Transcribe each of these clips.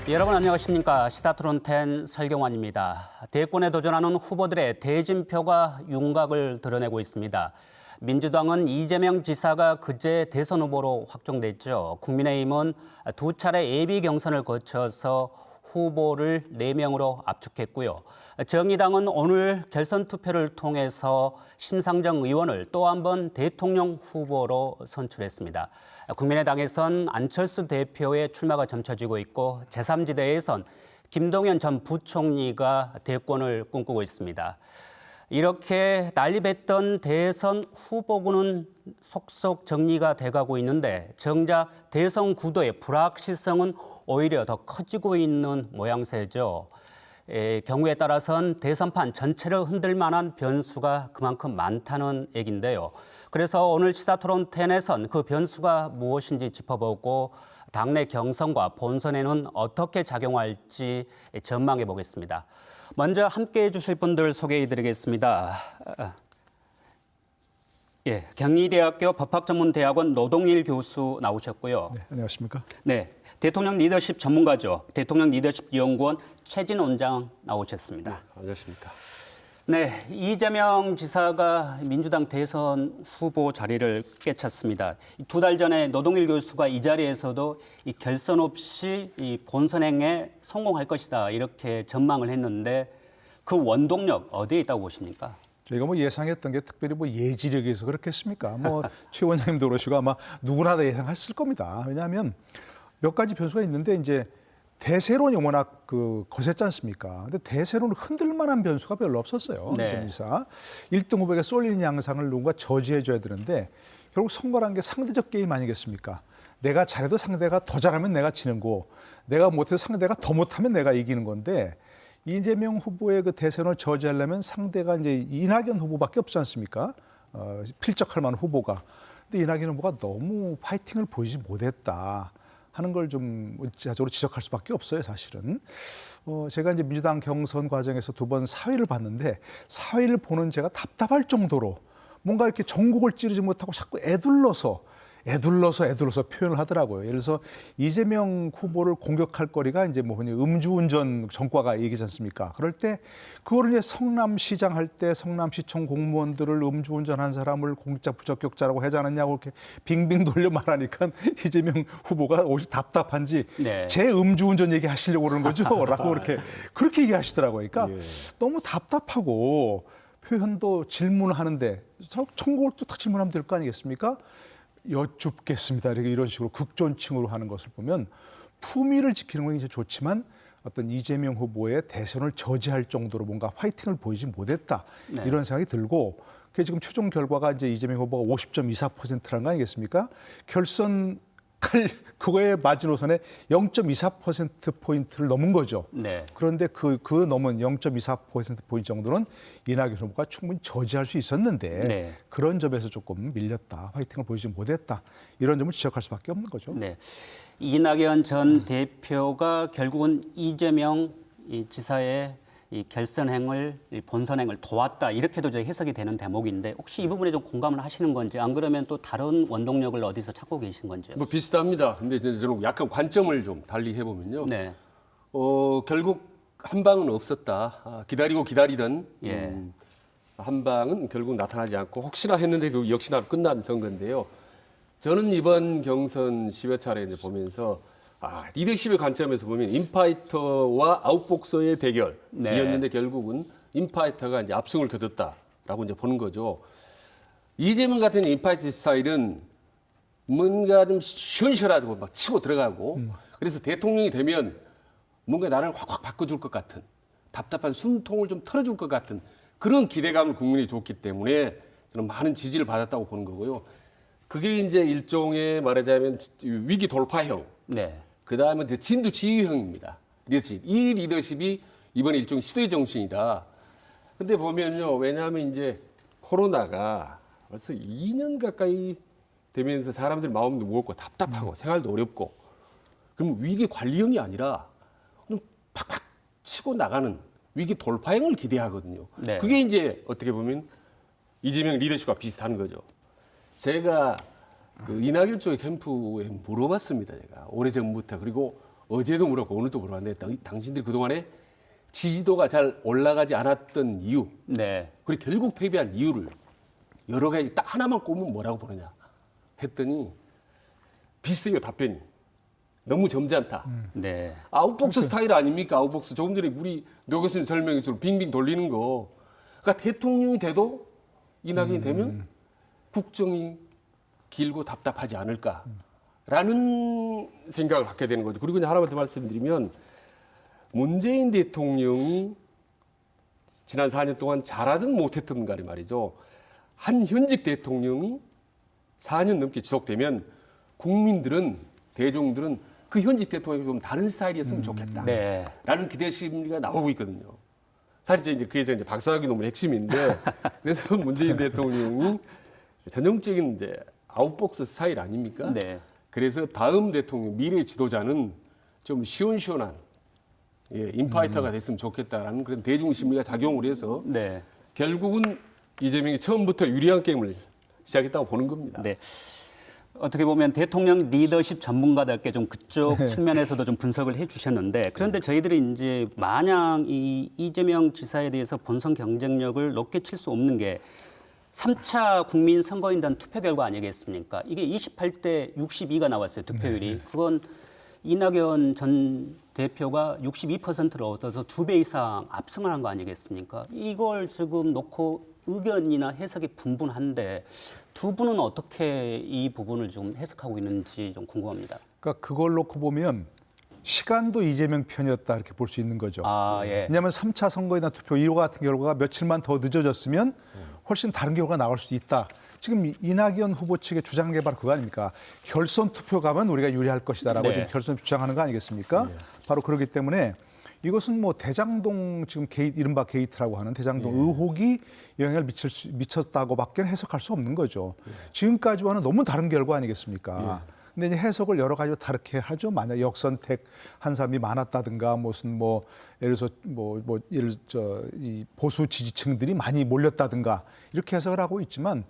여러분 안녕하십니까. 시사토론 10 설경환입니다. 대권에 도전하는 후보들의 대진표가 윤곽을 드러내고 있습니다. 민주당은 이재명 지사가 그제 대선 후보로 확정됐죠. 국민의힘은 두 차례 예비 경선을 거쳐서 후보를 4명으로 압축했고요. 정의당은 오늘 결선 투표를 통해서 심상정 의원을 또 한 번 대통령 후보로 선출했습니다. 국민의당에선 안철수 대표의 출마가 점쳐지고 있고 제3지대에선 김동연 전 부총리가 대권을 꿈꾸고 있습니다. 이렇게 난리뱉던 대선 후보군은 속속 정리가 돼가고 있는데 정작 대선 구도의 불확실성은 오히려 더 커지고 있는 모양새죠. 경우에 따라선 대선판 전체를 흔들 만한 변수가 그만큼 많다는 얘기인데요. 그래서 오늘 시사토론 10에선 그 변수가 무엇인지 짚어보고 당내 경선과 본선에는 어떻게 작용할지 전망해 보겠습니다. 먼저 함께해 주실 분들 소개해 드리겠습니다. 경희대학교 법학전문대학원 노동일 교수 나오셨고요. 네, 안녕하십니까? 네, 대통령 리더십 전문가죠. 대통령 리더십 연구원 최진 원장 나오셨습니다. 네, 안녕하십니까? 네, 이재명 지사가 민주당 대선 후보 자리를 꿰찼습니다. 2달 전에 노동일 교수가 이 자리에서도 이 결선 없이 이 본선행에 성공할 것이다 이렇게 전망을 했는데 그 원동력 어디에 있다고 보십니까? 저희가 예상했던 게 특별히 예지력에서 그렇겠습니까? 최 원장님도 그러시고 아마 누구나 다 예상했을 겁니다. 왜냐하면 몇 가지 변수가 있는데 이제 대세론이 워낙 거셌지 않습니까? 근데 대세론을 흔들 만한 변수가 별로 없었어요. 네. 이재명 지사. 1등 후보에게 쏠리는 양상을 누군가 저지해줘야 되는데 결국 선거란 게 상대적 게임 아니겠습니까? 내가 잘해도 상대가 더 잘하면 내가 지는 거, 내가 못해도 상대가 더 못하면 내가 이기는 건데 이재명 후보의 그 대선을 저지하려면 상대가 이제 이낙연 후보밖에 없지 않습니까? 필적할 만한 후보가. 근데 이낙연 후보가 너무 파이팅을 보이지 못했다 하는 걸 좀 의지적으로 지적할 수밖에 없어요, 사실은. 제가 이제 민주당 경선 과정에서 2번 사위를 봤는데 사위를 보는 제가 답답할 정도로 뭔가 이렇게 전곡을 찌르지 못하고 자꾸 애둘러서 표현을 하더라고요. 예를 들어서 이재명 후보를 공격할 거리가 이제 음주운전 전과가 얘기지 않습니까? 그럴 때 그거를 이제 성남시장 할 때 성남시청 공무원들을 음주운전한 사람을 공직자 부적격자라고 하지 않았냐고 이렇게 빙빙 돌려 말하니까 이재명 후보가 오히려 답답한지 네. 제 음주운전 얘기 하시려고 그러는 거죠? 라고 그렇게 얘기하시더라고요. 그러니까 너무 답답하고 표현도 질문을 하는데 청구를 또 딱 질문하면 될 거 아니겠습니까? 여쭙겠습니다. 이런 식으로 극존칭으로 하는 것을 보면 품위를 지키는 건 이제 좋지만 어떤 이재명 후보의 대선을 저지할 정도로 뭔가 파이팅을 보이지 못했다. 네. 이런 생각이 들고 그게 지금 최종 결과가 이제 이재명 후보가 50.24%라는 거 아니겠습니까? 결선 그거의 마지노선에 0.24%포인트를 넘은 거죠. 네. 그런데 그 넘은 0.24%포인트 정도는 이낙연 후보가 충분히 저지할 수 있었는데 네. 그런 점에서 조금 밀렸다. 화이팅을 보이지 못했다. 이런 점을 지적할 수밖에 없는 거죠. 네. 이낙연 전 대표가 결국은 이재명 지사의 이 결선행을, 이 본선행을 도왔다 이렇게도 이제 해석이 되는 대목인데 혹시 이 부분에 좀 공감을 하시는 건지 안 그러면 또 다른 원동력을 어디서 찾고 계신 건지요? 비슷합니다. 근데 저는 약간 관점을 좀 달리 해보면요. 네. 결국 한 방은 없었다. 기다리고 기다리던 예. 한 방은 결국 나타나지 않고 혹시나 했는데 그 역시나 끝난 선거인데요. 저는 이번 경선 10여 차례 이제 보면서 리더십의 관점에서 보면 인파이터와 아웃복서의 대결이었는데 결국은 인파이터가 이제 압승을 거뒀다라고 이제 보는 거죠. 이재명 같은 인파이터 스타일은 뭔가 좀 시원시원하고 막 치고 들어가고 그래서 대통령이 되면 뭔가 나라를 확확 바꿔줄 것 같은 답답한 숨통을 좀 털어줄 것 같은 그런 기대감을 국민이 줬기 때문에 저는 많은 지지를 받았다고 보는 거고요. 그게 이제 일종의 말하자면 위기 돌파형. 네. 그 다음에 진두지휘형입니다. 리더십. 이 리더십이 이번에 일종의 시대의 정신이다. 근데 보면요. 왜냐하면 이제 코로나가 벌써 2년 가까이 되면서 사람들 마음도 무겁고 답답하고 생활도 어렵고 그럼 위기 관리형이 아니라 그냥 팍팍 치고 나가는 위기 돌파형을 기대하거든요. 네. 그게 이제 어떻게 보면 이재명 리더십과 비슷한 거죠. 제가 이낙연 쪽의 캠프에 물어봤습니다. 제가 오래전부터. 그리고 어제도 물었고 오늘도 물어봤는데 당신들이 그동안에 지지도가 잘 올라가지 않았던 이유, 네. 그리고 결국 패배한 이유를 여러 가지 딱 하나만 꼽으면 뭐라고 보느냐 했더니 비슷해요, 답변이. 너무 점잖다. 네. 아웃복스 스타일 아닙니까? 아웃복스. 조금 전에 우리 노 교수님 설명해 준 빙빙 돌리는 거. 그러니까 대통령이 돼도 이낙연이 되면 국정이 길고 답답하지 않을까라는 생각을 갖게 되는 거죠. 그리고 이제 하나만 더 말씀드리면 문재인 대통령이 지난 4년 동안 잘하든 못했든 간에 말이죠. 한 현직 대통령이 4년 넘게 지속되면 국민들은, 대중들은 그 현직 대통령이 좀 다른 스타일이었으면 좋겠다. 네. 라는 기대 심리가 나오고 있거든요. 사실 이제 그게 이제 박사학위 논문의 핵심인데 그래서 문재인 대통령이 전형적인 이제 아웃복스 스타일 아닙니까? 네. 그래서 다음 대통령, 미래 지도자는 좀 시원시원한 인파이터가 됐으면 좋겠다라는 그런 대중 심리가 작용을 해서 네. 결국은 이재명이 처음부터 유리한 게임을 시작했다고 보는 겁니다. 네. 어떻게 보면 대통령 리더십 전문가들께 좀 그쪽 측면에서도 좀 분석을 해 주셨는데 그런데 저희들이 이제 마냥 이 이재명 지사에 대해서 본선 경쟁력을 높게 칠 수 없는 게 3차 국민 선거인단 투표 결과 아니겠습니까? 이게 28대 62가 나왔어요, 득표율이. 그건 이낙연 전 대표가 62%를 얻어서 2배 이상 압승을 한 거 아니겠습니까? 이걸 지금 놓고 의견이나 해석이 분분한데 두 분은 어떻게 이 부분을 좀 해석하고 있는지 좀 궁금합니다. 그러니까 그걸 놓고 보면 시간도 이재명 편이었다 이렇게 볼 수 있는 거죠. 아, 예. 왜냐하면 3차 선거이나 투표 이와 같은 결과가 며칠만 더 늦어졌으면 훨씬 다른 결과가 나올 수도 있다. 지금 이낙연 후보 측의 주장 개발 그거 아닙니까? 결선 투표 가면 우리가 유리할 것이다라고 네. 지금 결선 주장하는 거 아니겠습니까? 바로 그렇기 때문에 이것은 뭐 대장동 지금 이른바 게이트라고 하는 대장동 의혹이 영향을 미쳤다고밖에 해석할 수 없는 거죠. 지금까지와는 너무 다른 결과 아니겠습니까? 근데 이제 해석을 여러 가지로 다르게 하죠. 만약 역선택 한 사람이 많았다든가 무슨 뭐 예를 들어서 이 보수 지지층들이 많이 몰렸다든가 이렇게 해석을 하고 있지만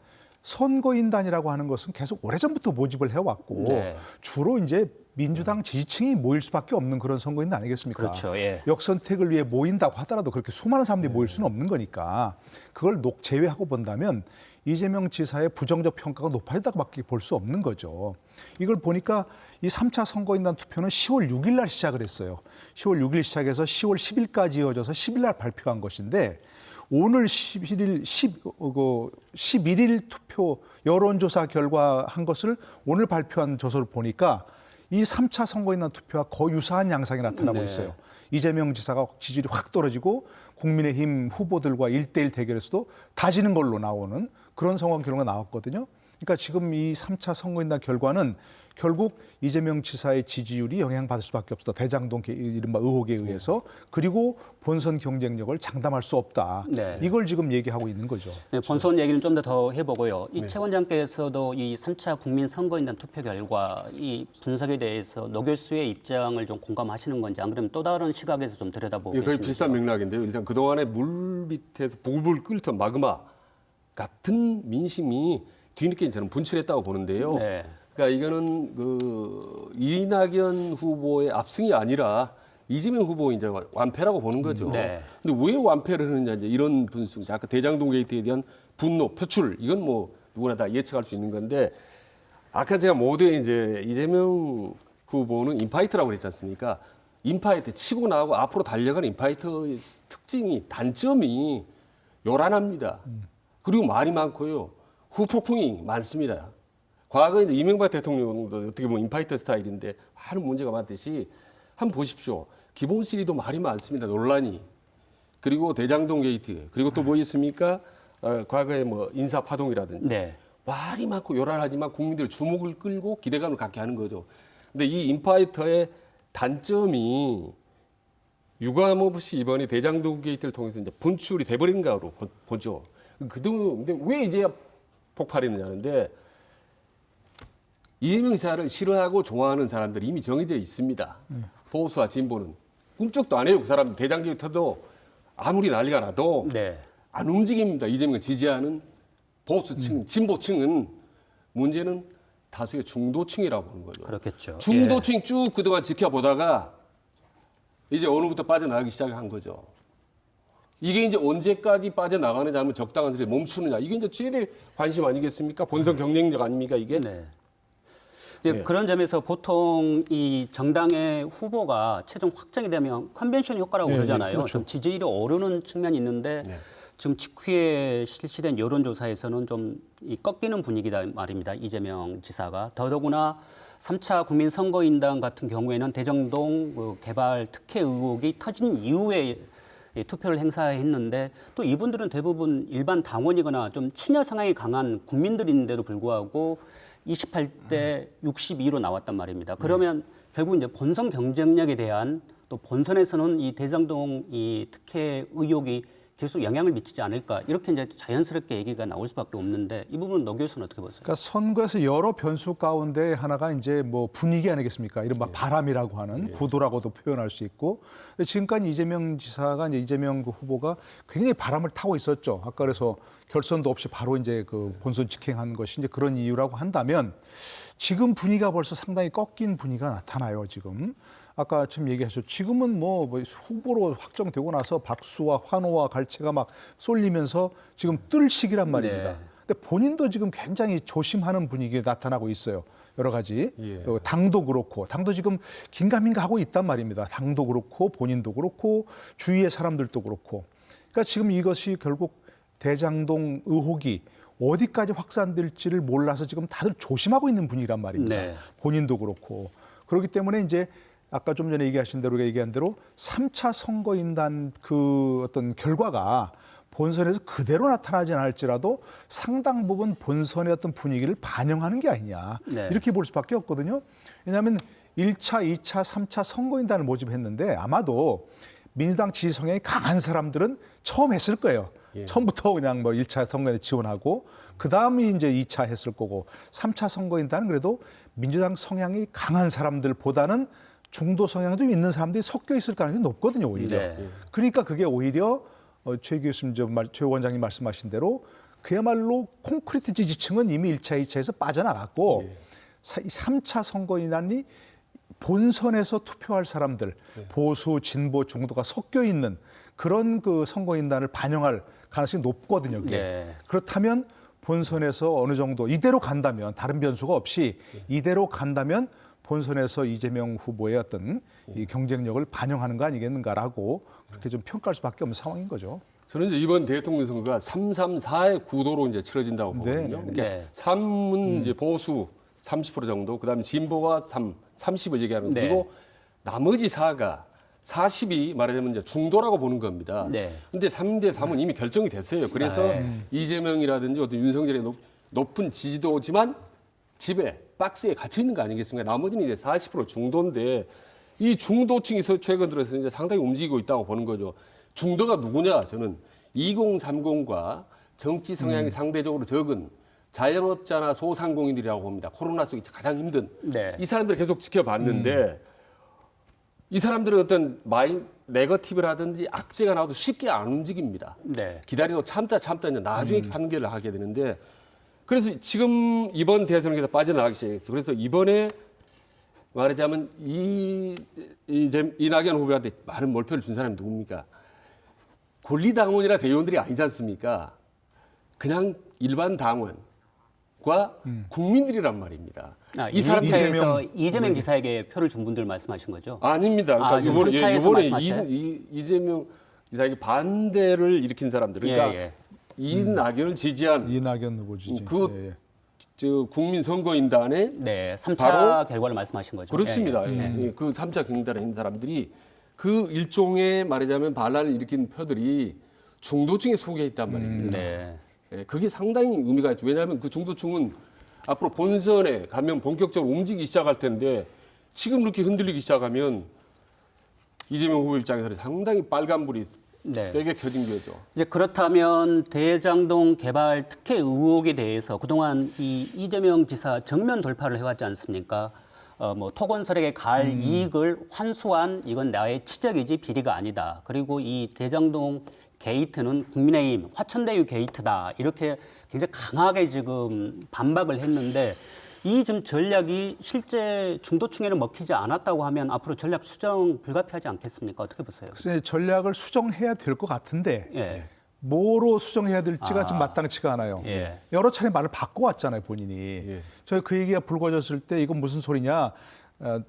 선거인단이라고 하는 것은 계속 오래전부터 모집을 해왔고 네. 주로 이제 민주당 지지층이 모일 수밖에 없는 그런 선거인단 아니겠습니까? 그렇죠. 예. 역선택을 위해 모인다고 하더라도 그렇게 수많은 사람들이 모일 수는 없는 거니까 그걸 제외하고 본다면 이재명 지사의 부정적 평가가 높아졌다고밖에 볼 수 없는 거죠. 이걸 보니까 이 3차 선거인단 투표는 10월 6일 날 시작을 했어요. 10월 6일 시작해서 10월 10일까지 이어져서 10일 날 발표한 것인데 오늘 11일 투표 여론조사 결과 한 것을 오늘 발표한 조서를 보니까 이 3차 선거인단 투표와 거의 유사한 양상이 나타나고 네. 있어요. 이재명 지사가 지지율이 확 떨어지고 국민의힘 후보들과 1대1 대결에서도 다지는 걸로 나오는 그런 상황 결과가 나왔거든요. 그러니까 지금 이 3차 선거인단 결과는 결국 이재명 지사의 지지율이 영향받을 수밖에 없다. 대장동 이른바 의혹에 의해서. 그리고 본선 경쟁력을 장담할 수 없다. 네. 이걸 지금 얘기하고 있는 거죠. 네, 본선 얘기는 좀 더 해보고요. 이 최 원장께서도 이 3차 국민 선거인단 투표 결과 이 분석에 대해서 노 교수의 입장을 좀 공감하시는 건지 안 그러면 또 다른 시각에서 좀 들여다보고 거의 계시는지요? 비슷한 맥락인데요. 일단 그동안에 물 밑에서 불불 끓던 마그마 같은 민심이 뒤늦게 저는 분출했다고 보는데요. 네. 그러니까 이거는 그 이낙연 후보의 압승이 아니라 이재명 후보의 이제 완패라고 보는 거죠. 네. 근데 왜 완패를 하느냐 이제 이런 분석, 아까 대장동 게이트에 대한 분노, 표출 이건 뭐 누구나 다 예측할 수 있는 건데 아까 제가 모두에 이제 이재명 후보는 인파이터라고 그랬지 않습니까? 인파이터 치고 나가고 앞으로 달려가는 인파이터의 특징이 단점이 요란합니다. 그리고 말이 많고요. 후폭풍이 많습니다. 과거에 이제 이명박 대통령도 어떻게 보면 인파이터 스타일인데 많은 문제가 많듯이 한번 보십시오. 기본시리도 말이 많습니다. 논란이. 그리고 대장동 게이트. 그리고 또 뭐 있습니까? 과거에 뭐 인사파동이라든지. 네. 말이 많고 요란하지만 국민들 주목을 끌고 기대감을 갖게 하는 거죠. 근데 이 인파이터의 단점이 유감없이 이번에 대장동 게이트를 통해서 이제 분출이 돼버린가로 보죠. 그동안 근데 왜 이제야 폭발했느냐는데 이재명 지사를 싫어하고 좋아하는 사람들이 이미 정해져 있습니다. 보수와 진보는 꿈쩍도 안 해요. 그 사람들 대장경이 터도 아무리 난리가 나도 네. 안 움직입니다. 이재명을 지지하는 보수층, 진보층은 문제는 다수의 중도층이라고 보는 거죠. 그렇겠죠. 중도층이 쭉 그동안 지켜보다가 이제 어느부터 빠져나가기 시작한 거죠. 이게 이제 언제까지 빠져나가느냐 하면 적당한 소리에 멈추느냐. 이게 이제 최대 관심 아니겠습니까? 본선 경쟁력 아닙니까, 이게? 네. 이제 네. 그런 점에서 보통 이 정당의 후보가 최종 확정이 되면 컨벤션 효과라고 네, 그러잖아요. 네, 그렇죠. 좀 지지율이 오르는 측면이 있는데 네. 지금 직후에 실시된 여론조사에서는 좀 이 꺾이는 분위기다 말입니다. 이재명 지사가. 더더구나 3차 국민선거인단 같은 경우에는 대정동 개발 특혜 의혹이 터진 이후에 투표를 행사했는데 또 이분들은 대부분 일반 당원이거나 좀 친여 성향이 강한 국민들인데도 불구하고 28대 62로 나왔단 말입니다. 그러면 결국 이제 본선 경쟁력에 대한 또 본선에서는 이 대장동 이 특혜 의혹이 계속 영향을 미치지 않을까 이렇게 이제 자연스럽게 얘기가 나올 수밖에 없는데 이 부분 노 교수는 어떻게 보세요? 그러니까 선거에서 여러 변수 가운데 하나가 이제 뭐 분위기 아니겠습니까? 이른바 바람이라고 하는 구도라고도 표현할 수 있고 근데 지금까지 이재명 지사가 이제 이재명 그 후보가 굉장히 바람을 타고 있었죠. 아까 그래서 결선도 없이 바로 이제 그 본선 직행한 것이 이제 그런 이유라고 한다면 지금 분위기가 벌써 상당히 꺾인 분위기가 나타나요. 지금. 아까 지금 얘기하셨죠. 지금은 뭐 후보로 확정되고 나서 박수와 환호와 갈채가 막 쏠리면서 지금 뜰 시기란 말입니다. 네. 근데 본인도 지금 굉장히 조심하는 분위기가 나타나고 있어요. 여러 가지. 예. 당도 그렇고, 당도 지금 긴가민가 하고 있단 말입니다. 당도 그렇고, 본인도 그렇고, 주위의 사람들도 그렇고. 그러니까 지금 이것이 결국 대장동 의혹이 어디까지 확산될지를 몰라서 지금 다들 조심하고 있는 분위기란 말입니다. 네. 본인도 그렇고. 그렇기 때문에 이제 아까 좀 전에 얘기하신 대로 우리가 얘기한 대로 3차 선거인단 그 어떤 결과가 본선에서 그대로 나타나지 않을지라도 상당 부분 본선의 어떤 분위기를 반영하는 게 아니냐. 네. 이렇게 볼 수밖에 없거든요. 왜냐하면 1차, 2차, 3차 선거인단을 모집했는데 아마도 민주당 지지 성향이 강한 사람들은 처음 했을 거예요. 처음부터 그냥 뭐 1차 선거에 지원하고 그다음이 이제 2차 했을 거고 3차 선거인단은 그래도 민주당 성향이 강한 사람들보다는 중도 성향도 있는 사람들이 섞여 있을 가능성이 높거든요, 오히려. 네. 그러니까 그게 오히려 최 교수님, 최 원장님 말씀하신 대로 그야말로 콘크리트 지지층은 이미 1차, 2차에서 빠져나갔고 3차 선거인단이 본선에서 투표할 사람들, 보수, 진보, 중도가 섞여 있는 그런 그 선거인단을 반영할 가능성이 높거든요. 그게. 네. 그렇다면 본선에서 어느 정도 이대로 간다면 다른 변수가 없이 이대로 간다면 본선에서 이재명 후보의 어떤 이 경쟁력을 반영하는 거 아니겠는가라고 그렇게 좀 평가할 수밖에 없는 상황인 거죠. 저는 이제 이번 대통령 선거가 334의 구도로 이제 치러진다고 보거든요. 네. 네. 3은 이제 보수 30% 정도, 그다음에 진보가 30을 얘기하는 네. 그리고 나머지 4가 40이 말하자면 이제 중도라고 보는 겁니다. 네. 근데 3대 3은 이미 결정이 됐어요. 그래서 이재명이라든지 어떤 윤석열의 높은 지지도지만 집에 박스에 갇혀 있는 거 아니겠습니까? 나머지는 이제 40% 중도인데 이 중도층에서 최근 들어서 이제 상당히 움직이고 있다고 보는 거죠. 중도가 누구냐? 저는 2030과 정치 성향이 상대적으로 적은 자영업자나 소상공인들이라고 봅니다. 코로나 속에 가장 힘든 네. 이 사람들을 계속 지켜봤는데 이 사람들은 어떤 네거티브라든지 악재가 나와도 쉽게 안 움직입니다. 네. 기다리고 참다 이제 나중에 판결을 하게 되는데 그래서 지금 이번 대선에서 빠져나가기 시작했어요. 그래서 이번에 말하자면 이낙연 후보한테 많은 몰표를 준 사람이 누굽니까? 권리당원이나 대의원들이 아니지 않습니까? 그냥 일반 당원과 국민들이란 말입니다. 이 사람차에서 이재명 지사에게 표를 준 분들 말씀하신 거죠? 아닙니다. 그러니까 지금 이번에 말씀하셔요? 이재명 지사에게 반대를 일으킨 사람들, 그러니까 예. 이낙연을 지지한 이낙연 후보 지지. 저 국민 선거인단에 네, 3차 바로 결과를 말씀하신 거죠. 그렇습니다. 예, 예. 예. 그 3차 경단에 있는 사람들이 그 일종의 말하자면 반란을 일으킨 표들이 중도층에 속해 있단 말입니다. 네. 예, 그게 상당히 의미가 있죠. 왜냐하면 그 중도층은 앞으로 본선에 가면 본격적으로 움직이기 시작할 텐데 지금 그렇게 흔들리기 시작하면 이재명 후보 입장에서는 상당히 빨간불이 네. 세게 켜진 거죠. 이제 그렇다면 대장동 개발 특혜 의혹에 대해서 그동안 이 이재명 지사 정면 돌파를 해왔지 않습니까? 뭐 토건설에게 갈 이익을 환수한 이건 나의 치적이지 비리가 아니다. 그리고 이 대장동 게이트는 국민의힘 화천대유 게이트다. 이렇게 굉장히 강하게 지금 반박을 했는데 이 지금 전략이 실제 중도층에는 먹히지 않았다고 하면 앞으로 전략 수정 불가피하지 않겠습니까? 어떻게 보세요? 글쎄 전략을 수정해야 될 것 같은데 예. 뭐로 수정해야 될지가 좀 마땅치가 않아요. 예. 여러 차례 말을 바꿔왔잖아요, 본인이. 예. 저희 그 얘기가 불거졌을 때 이건 무슨 소리냐.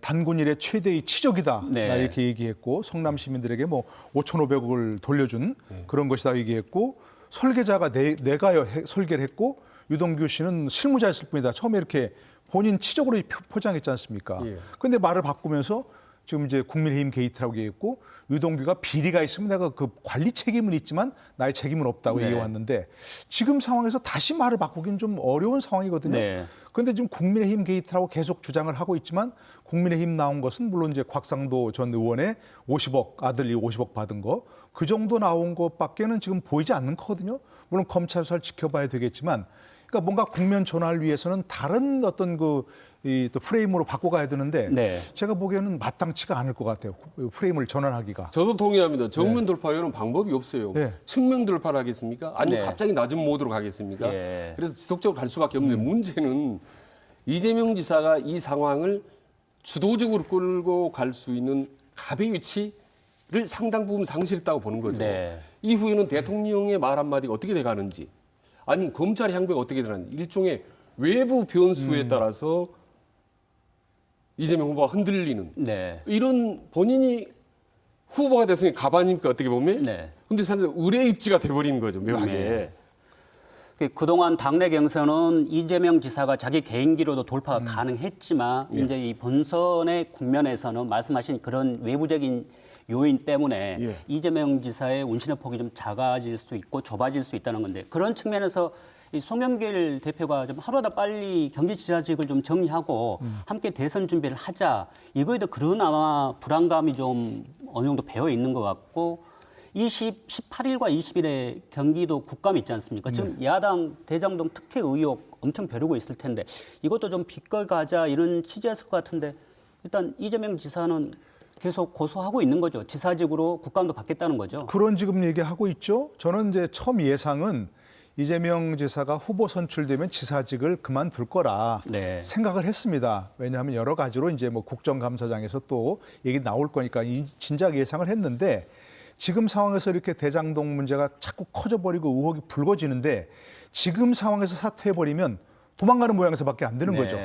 단군 일의 최대의 치적이다. 네. 이렇게 얘기했고 성남 시민들에게 뭐 5,500억을 돌려준 그런 것이다 얘기했고 설계자가 내가 설계를 했고 유동규 씨는 실무자였을 뿐이다. 처음에 이렇게 본인 치적으로 포장했지 않습니까? 그런데 말을 바꾸면서 지금 이제 국민의힘 게이트라고 얘기했고 유동규가 비리가 있으면 내가 그 관리 책임은 있지만 나의 책임은 없다고 네. 얘기해왔는데 지금 상황에서 다시 말을 바꾸기는 좀 어려운 상황이거든요. 네. 그런데 지금 국민의힘 게이트라고 계속 주장을 하고 있지만 국민의힘 나온 것은 물론 이제 곽상도 전 의원의 50억 아들이 50억 받은 거 그 정도 나온 것밖에는 지금 보이지 않는 거거든요. 물론 검찰 수사를 지켜봐야 되겠지만 그러니까 뭔가 국면 전환을 위해서는 다른 어떤 또 프레임으로 바꿔가야 되는데 네. 제가 보기에는 마땅치가 않을 것 같아요. 프레임을 전환하기가. 저도 동의합니다. 정면 돌파에는 방법이 없어요. 네. 측면 돌파를 하겠습니까? 아니면 네. 갑자기 낮은 모드로 가겠습니까? 예. 그래서 지속적으로 갈 수밖에 없는데 문제는 이재명 지사가 이 상황을 주도적으로 끌고 갈 수 있는 갑의 위치를 상당 부분 상실했다고 보는 거죠. 네. 이후에는 대통령의 말 한마디가 어떻게 돼가는지 아니면 검찰의 향배가 어떻게 되는지 일종의 외부 변수에 따라서 이재명 후보가 흔들리는 네. 이런 본인이 후보가 됐으니 가반이니까 어떻게 보면 네. 근데 사실 의뢰 입지가 돼버린 거죠 묘하게. 네. 그동안 당내 경선은 이재명 지사가 자기 개인기로도 돌파가 가능했지만 이제 이 본선의 국면에서는 말씀하신 그런 외부적인 요인 때문에 예. 이재명 지사의 운신의 폭이 좀 작아질 수 있고 좁아질 수 있다는 건데 그런 측면에서 이 송영길 대표가 좀 하루보다 빨리 경기지사직을 좀 정리하고 함께 대선 준비를 하자 이거에도 그러나마 불안감이 좀 어느 정도 배어 있는 것 같고 18일과 20일에 경기도 국감이 있지 않습니까? 지금 야당 대장동 특혜 의혹 엄청 벼르고 있을 텐데 이것도 좀 비껴가자 이런 취지였을 것 같은데 일단 이재명 지사는 계속 고수하고 있는 거죠. 지사직으로 국감도 받겠다는 거죠. 그런 지금 얘기하고 있죠. 저는 이제 처음 예상은 이재명 지사가 후보 선출되면 지사직을 그만둘 거라 네. 생각을 했습니다. 왜냐하면 여러 가지로 이제 뭐 국정감사장에서 또 얘기 나올 거니까 진작 예상을 했는데 지금 상황에서 이렇게 대장동 문제가 자꾸 커져버리고 의혹이 불거지는데 지금 상황에서 사퇴해버리면 도망가는 모양새밖에 안 되는 네. 거죠.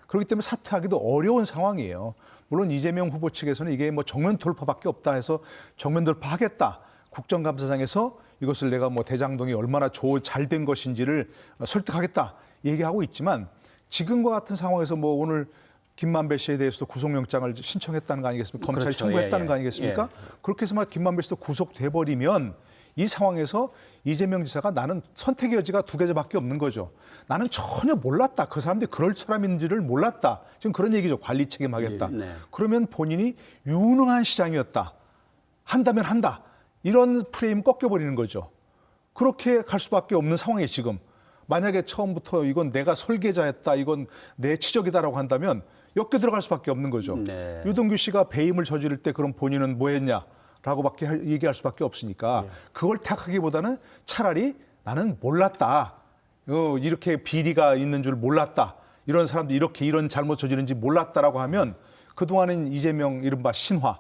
그렇기 때문에 사퇴하기도 어려운 상황이에요. 물론 이재명 후보 측에서는 이게 뭐 정면 돌파밖에 없다 해서 정면 돌파하겠다. 국정감사장에서 이것을 내가 뭐 대장동이 얼마나 잘 된 것인지를 설득하겠다 얘기하고 있지만 지금과 같은 상황에서 뭐 오늘 김만배 씨에 대해서도 구속영장을 신청했다는 거 아니겠습니까? 검찰이 그렇죠. 청구했다는 예, 거 아니겠습니까? 그렇게 해서 막 김만배 씨도 구속돼 버리면 이 상황에서 이재명 지사가 나는 선택의 여지가 두 개밖에 없는 거죠. 나는 전혀 몰랐다. 그 사람들이 그럴 사람인지를 몰랐다. 지금 그런 얘기죠. 관리 책임하겠다. 네. 그러면 본인이 유능한 시장이었다. 한다면 한다. 이런 프레임 꺾여버리는 거죠. 그렇게 갈 수밖에 없는 상황이에요, 지금. 만약에 처음부터 이건 내가 설계자였다, 이건 내 치적이다라고 한다면 엮여 들어갈 수밖에 없는 거죠. 네. 유동규 씨가 배임을 저지를 때 그럼 본인은 뭐 했냐라고밖에 얘기할 수밖에 없으니까 그걸 택하기보다는 차라리 나는 몰랐다. 이렇게 비리가 있는 줄 몰랐다. 이런 사람들이 이렇게 이런 잘못 저지른지 몰랐다라고 하면 그동안은 이재명 이른바 신화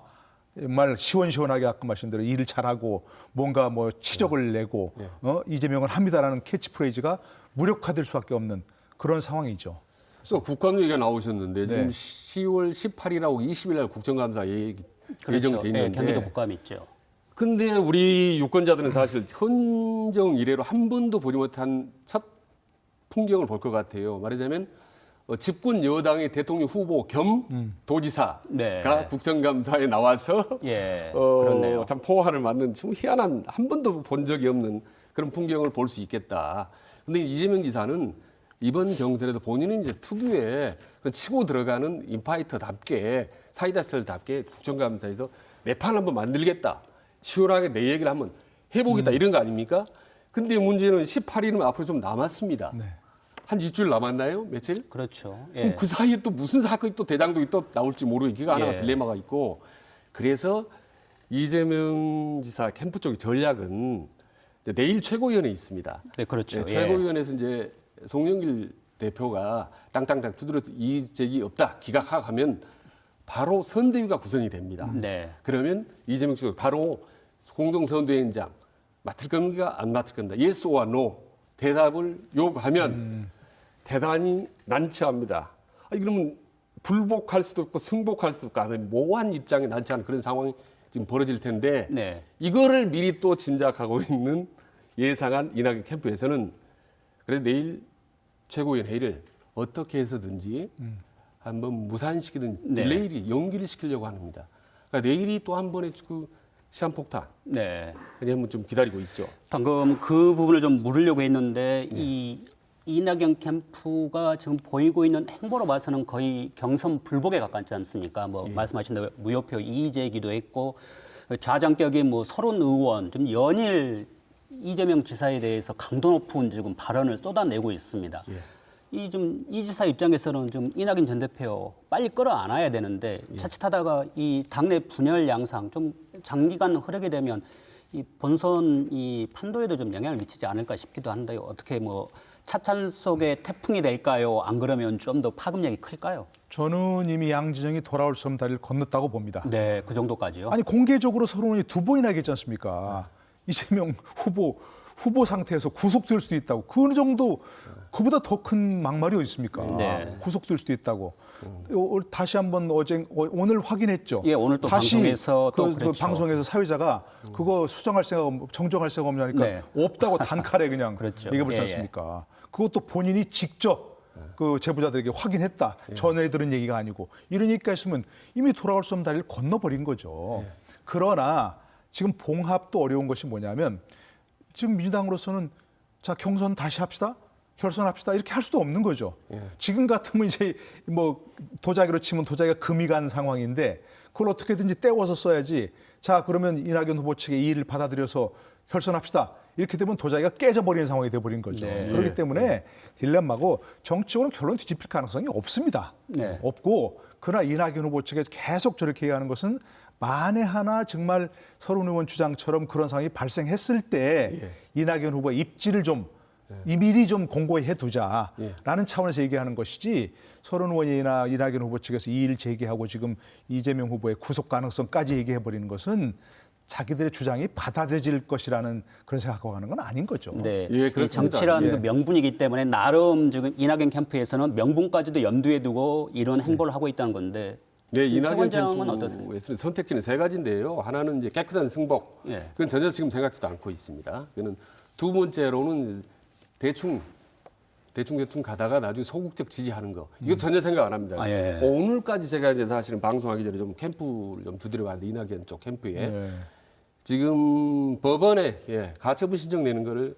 정말 시원시원하게 아까 말씀드린 대로 일을 잘하고 뭔가 뭐 치적을 내고 이재명은 합니다라는 캐치프레이즈가 무력화될 수밖에 없는 그런 상황이죠. 그래서 국감 얘기가 나오셨는데 지금 네. 10월 18일하고 20일 날 국정감사 예정돼 그렇죠. 있는데 예, 경기도 국감이 있죠. 근데 우리 유권자들은 사실 헌정 이래로 한 번도 보지 못한 첫 풍경을 볼 것 같아요. 말하자면 집권 여당의 대통령 후보 겸 도지사가 네. 국정감사에 나와서 예, 그렇네요. 참 포화를 맞는 좀 희한한 한 번도 본 적이 없는 그런 풍경을 볼 수 있겠다. 근데 이재명 지사는 이번 경선에도 본인은 이제 특유의 치고 들어가는 인파이터답게 사이다 스타일답게 국정감사에서 내 판 한번 만들겠다. 시원하게 내 얘기를 한번 해보겠다 이런 거 아닙니까? 근데 문제는 18일은 앞으로 좀 남았습니다. 네. 한 일주일 남았나요? 며칠? 그렇죠. 그럼 예. 그 사이에 또 무슨 사건이 또 대장동이 또 나올지 모르고 기가 하나가 예. 딜레마가 있고 그래서 이재명 지사 캠프 쪽의 전략은 이제 내일 최고위원회 있습니다. 네, 그렇죠. 네, 최고위원회에서 이제 송영길 대표가 땅땅땅 두드려서 이의제기 없다 기각하면 바로 선대위가 구성이 됩니다. 네. 그러면 이재명 씨가 바로 공동선대위원장 맡을 건가 안 맡을 건가 yes or no 대답을 요구하면 대단히 난처합니다. 아니, 그러면 불복할 수도 없고 승복할 수도 없고 하면 모호한 입장에 난처한 그런 상황이 지금 벌어질 텐데 네. 이거를 미리 또 짐작하고 있는 예상한 이낙연 캠프에서는 그래서 내일 최고위원 회의를 어떻게 해서든지 한번 무산시키든 네. 딜레이를 연기를 시키려고 합니다. 그러니까 내일이 또 한 번의 그 시한폭탄 네. 그냥 한번 좀 기다리고 있죠. 방금 그 부분을 좀 물으려고 했는데 이 이낙연 캠프가 지금 보이고 있는 행보로 봐서는 거의 경선 불복에 가깝지 않습니까? 뭐 말씀하신 대로 무효표 이의제기도 했고 좌장격인 뭐 서른 의원 좀 연일 이재명 지사에 대해서 강도 높은 지금 발언을 쏟아내고 있습니다. 이 지사 입장에서는 좀 이낙연 전 대표 빨리 끌어안아야 되는데 자칫하다가 이 당내 분열 양상 좀 장기간 흐르게 되면 이 본선 이 판도에도 좀 영향을 미치지 않을까 싶기도 한데요. 어떻게 뭐 차찬 속에 태풍이 될까요? 안 그러면 좀 더 파급력이 클까요? 저는 이미 양진영이 돌아올 수 없는 다리를 건넜다고 봅니다. 네, 그 정도까지요. 아니 공개적으로 서론이 두 번이나 얘기했지 않습니까? 이재명 후보 상태에서 구속될 수도 있다고. 그 정도 그보다 더 큰 막말이 어디 있습니까? 네. 구속될 수도 있다고. 다시 한번 오늘 확인했죠. 예, 오늘 또 다시 방송에서 또 그 그랬죠. 방송에서 사회자가 그거 수정할 생각, 정정할 생각 없냐니까 네. 없다고 단칼에 그냥 그렇죠. 얘기해버렸지 예, 않습니까? 그것도 본인이 직접 그 제보자들에게 확인했다. 전에 들은 얘기가 아니고 이런 얘기가 있으면 이미 돌아올 수 없는 다리를 건너버린 거죠. 그러나 지금 봉합도 어려운 것이 뭐냐면 지금 민주당으로서는 자 경선 다시 합시다. 결선합시다. 이렇게 할 수도 없는 거죠. 지금 같으면 이제 뭐 도자기로 치면 도자기가 금이 간 상황인데 그걸 어떻게든지 떼워서 써야지. 자 그러면 이낙연 후보 측의 이의를 받아들여서 결선합시다. 이렇게 되면 도자기가 깨져버리는 상황이 돼버린 거죠. 네. 그렇기 때문에 딜레마고 정치적으로 결론 뒤집힐 가능성이 없습니다. 네. 없고 그러나 이낙연 후보 측에 계속 저렇게 얘기하는 것은 만에 하나 정말 서른 의원 주장처럼 그런 상황이 발생했을 때 이낙연 후보의 입지를 좀 미리 좀 공고히 해두자라는 차원에서 얘기하는 것이지 서른 의원이나 이낙연 후보 측에서 이의를 제기하고 지금 이재명 후보의 구속 가능성까지 얘기해버리는 것은 자기들의 주장이 받아들여질 것이라는 그런 생각하고 가는 건 아닌 거죠. 네, 예, 이 그렇습니다. 정치라는 예. 그 명분이기 때문에 나름 지금 이낙연 캠프에서는 명분까지도 염두에 두고 이런 행보를 하고 있다는 건데. 네, 최 이낙연 원장은 어떠세요? 캠프에서는 선택지는 세 가지인데요. 하나는 이제 깨끗한 승복. 예. 그건 전혀 지금 생각지도 않고 있습니다. 그는 두 번째로는 대충 가다가 나중에 소극적 지지하는 거. 이거 전혀 생각 안 합니다. 아, 예. 오늘까지 제가 이제 사실은 방송하기 전에 좀 캠프를 좀 두드려 봤는데 이낙연 쪽 캠프에 네. 지금 법원에 가처분 신청 내는 거를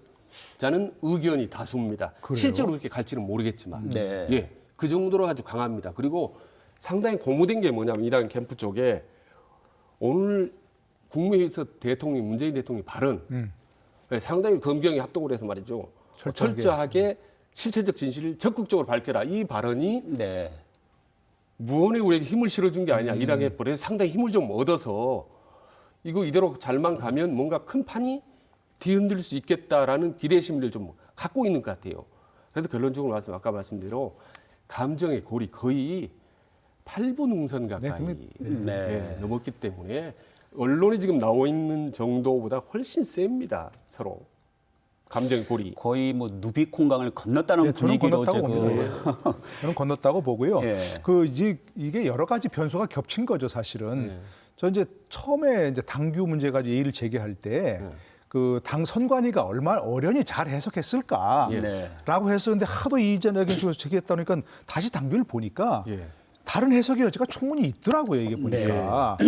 저는 의견이 다수입니다. 그래요? 실제로 그렇게 갈지는 모르겠지만 네. 예, 그 정도로 아주 강합니다. 그리고 상당히 고무된 게 뭐냐면 이낙연 캠프 쪽에 오늘 국무회의에서 문재인 대통령이 발언 상당히 검경이 합동을 해서 말이죠. 철저하게 실체적 진실을 적극적으로 밝혀라. 이 발언이 네. 무언에 우리에게 힘을 실어준 게 아니냐. 이낙연 그래서 상당히 힘을 좀 얻어서 이거 이대로 잘만 가면 뭔가 큰 판이 뒤흔들 수 있겠다라는 기대 심리를 좀 갖고 있는 것 같아요. 그래서 결론적으로 아까 말씀대로 감정의 골이 거의 8분 응선 가까이 네. 넘었기 때문에 언론이 지금 나와 있는 정도보다 훨씬 셉니다. 서로. 감정의 골이. 거의 뭐 누비콩강을 건넜다는 네, 저는 분위기로 건넜다고 지금. 봅니다. 저는 건넜다고 보고요. 예. 이게 여러 가지 변수가 겹친 거죠, 사실은. 저 이제 처음에 이제 당규 문제 가지고 예의를 제기할 때 그 당 선관위가 얼마나 어련히 잘 해석했을까라고 네. 해서 근데 하도 이전에 쪽에서 제기했다 보니까 다시 당규를 보니까 예. 다른 해석의 여지가 충분히 있더라고요. 이게 보니까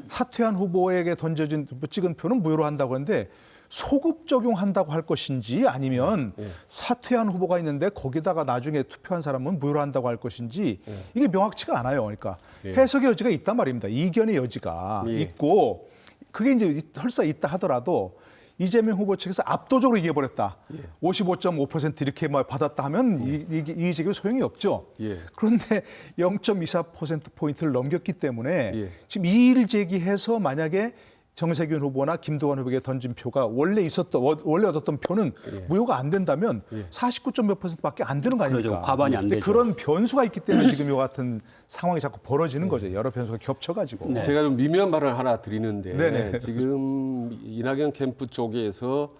사퇴한 후보에게 던져진 찍은 표는 무효로 한다고 하는데 소급 적용한다고 할 것인지 아니면 사퇴한 후보가 있는데 거기다가 나중에 투표한 사람은 무효로 한다고 할 것인지 이게 명확치가 않아요. 그러니까 해석의 여지가 있단 말입니다. 이견의 여지가 있고 그게 이제 설사 있다 하더라도 이재명 후보 측에서 압도적으로 이겨버렸다. 55.5% 이렇게 받았다 하면 이 제기 소용이 없죠. 그런데 0.24%포인트를 넘겼기 때문에 지금 이의를 제기해서 만약에 정세균 후보나 김두관 후보에게 던진 표가 원래 얻었던 표는 무효가 안 된다면 49점 몇 %밖에 안 되는 거 아닙니까? 그렇죠. 과반이 안 근데 되죠. 그런 변수가 있기 때문에 지금 이 같은 상황이 자꾸 벌어지는 거죠. 여러 변수가 겹쳐가지고. 네. 제가 좀 미묘한 발언을 하나 드리는데 네네. 지금 이낙연 캠프 쪽에서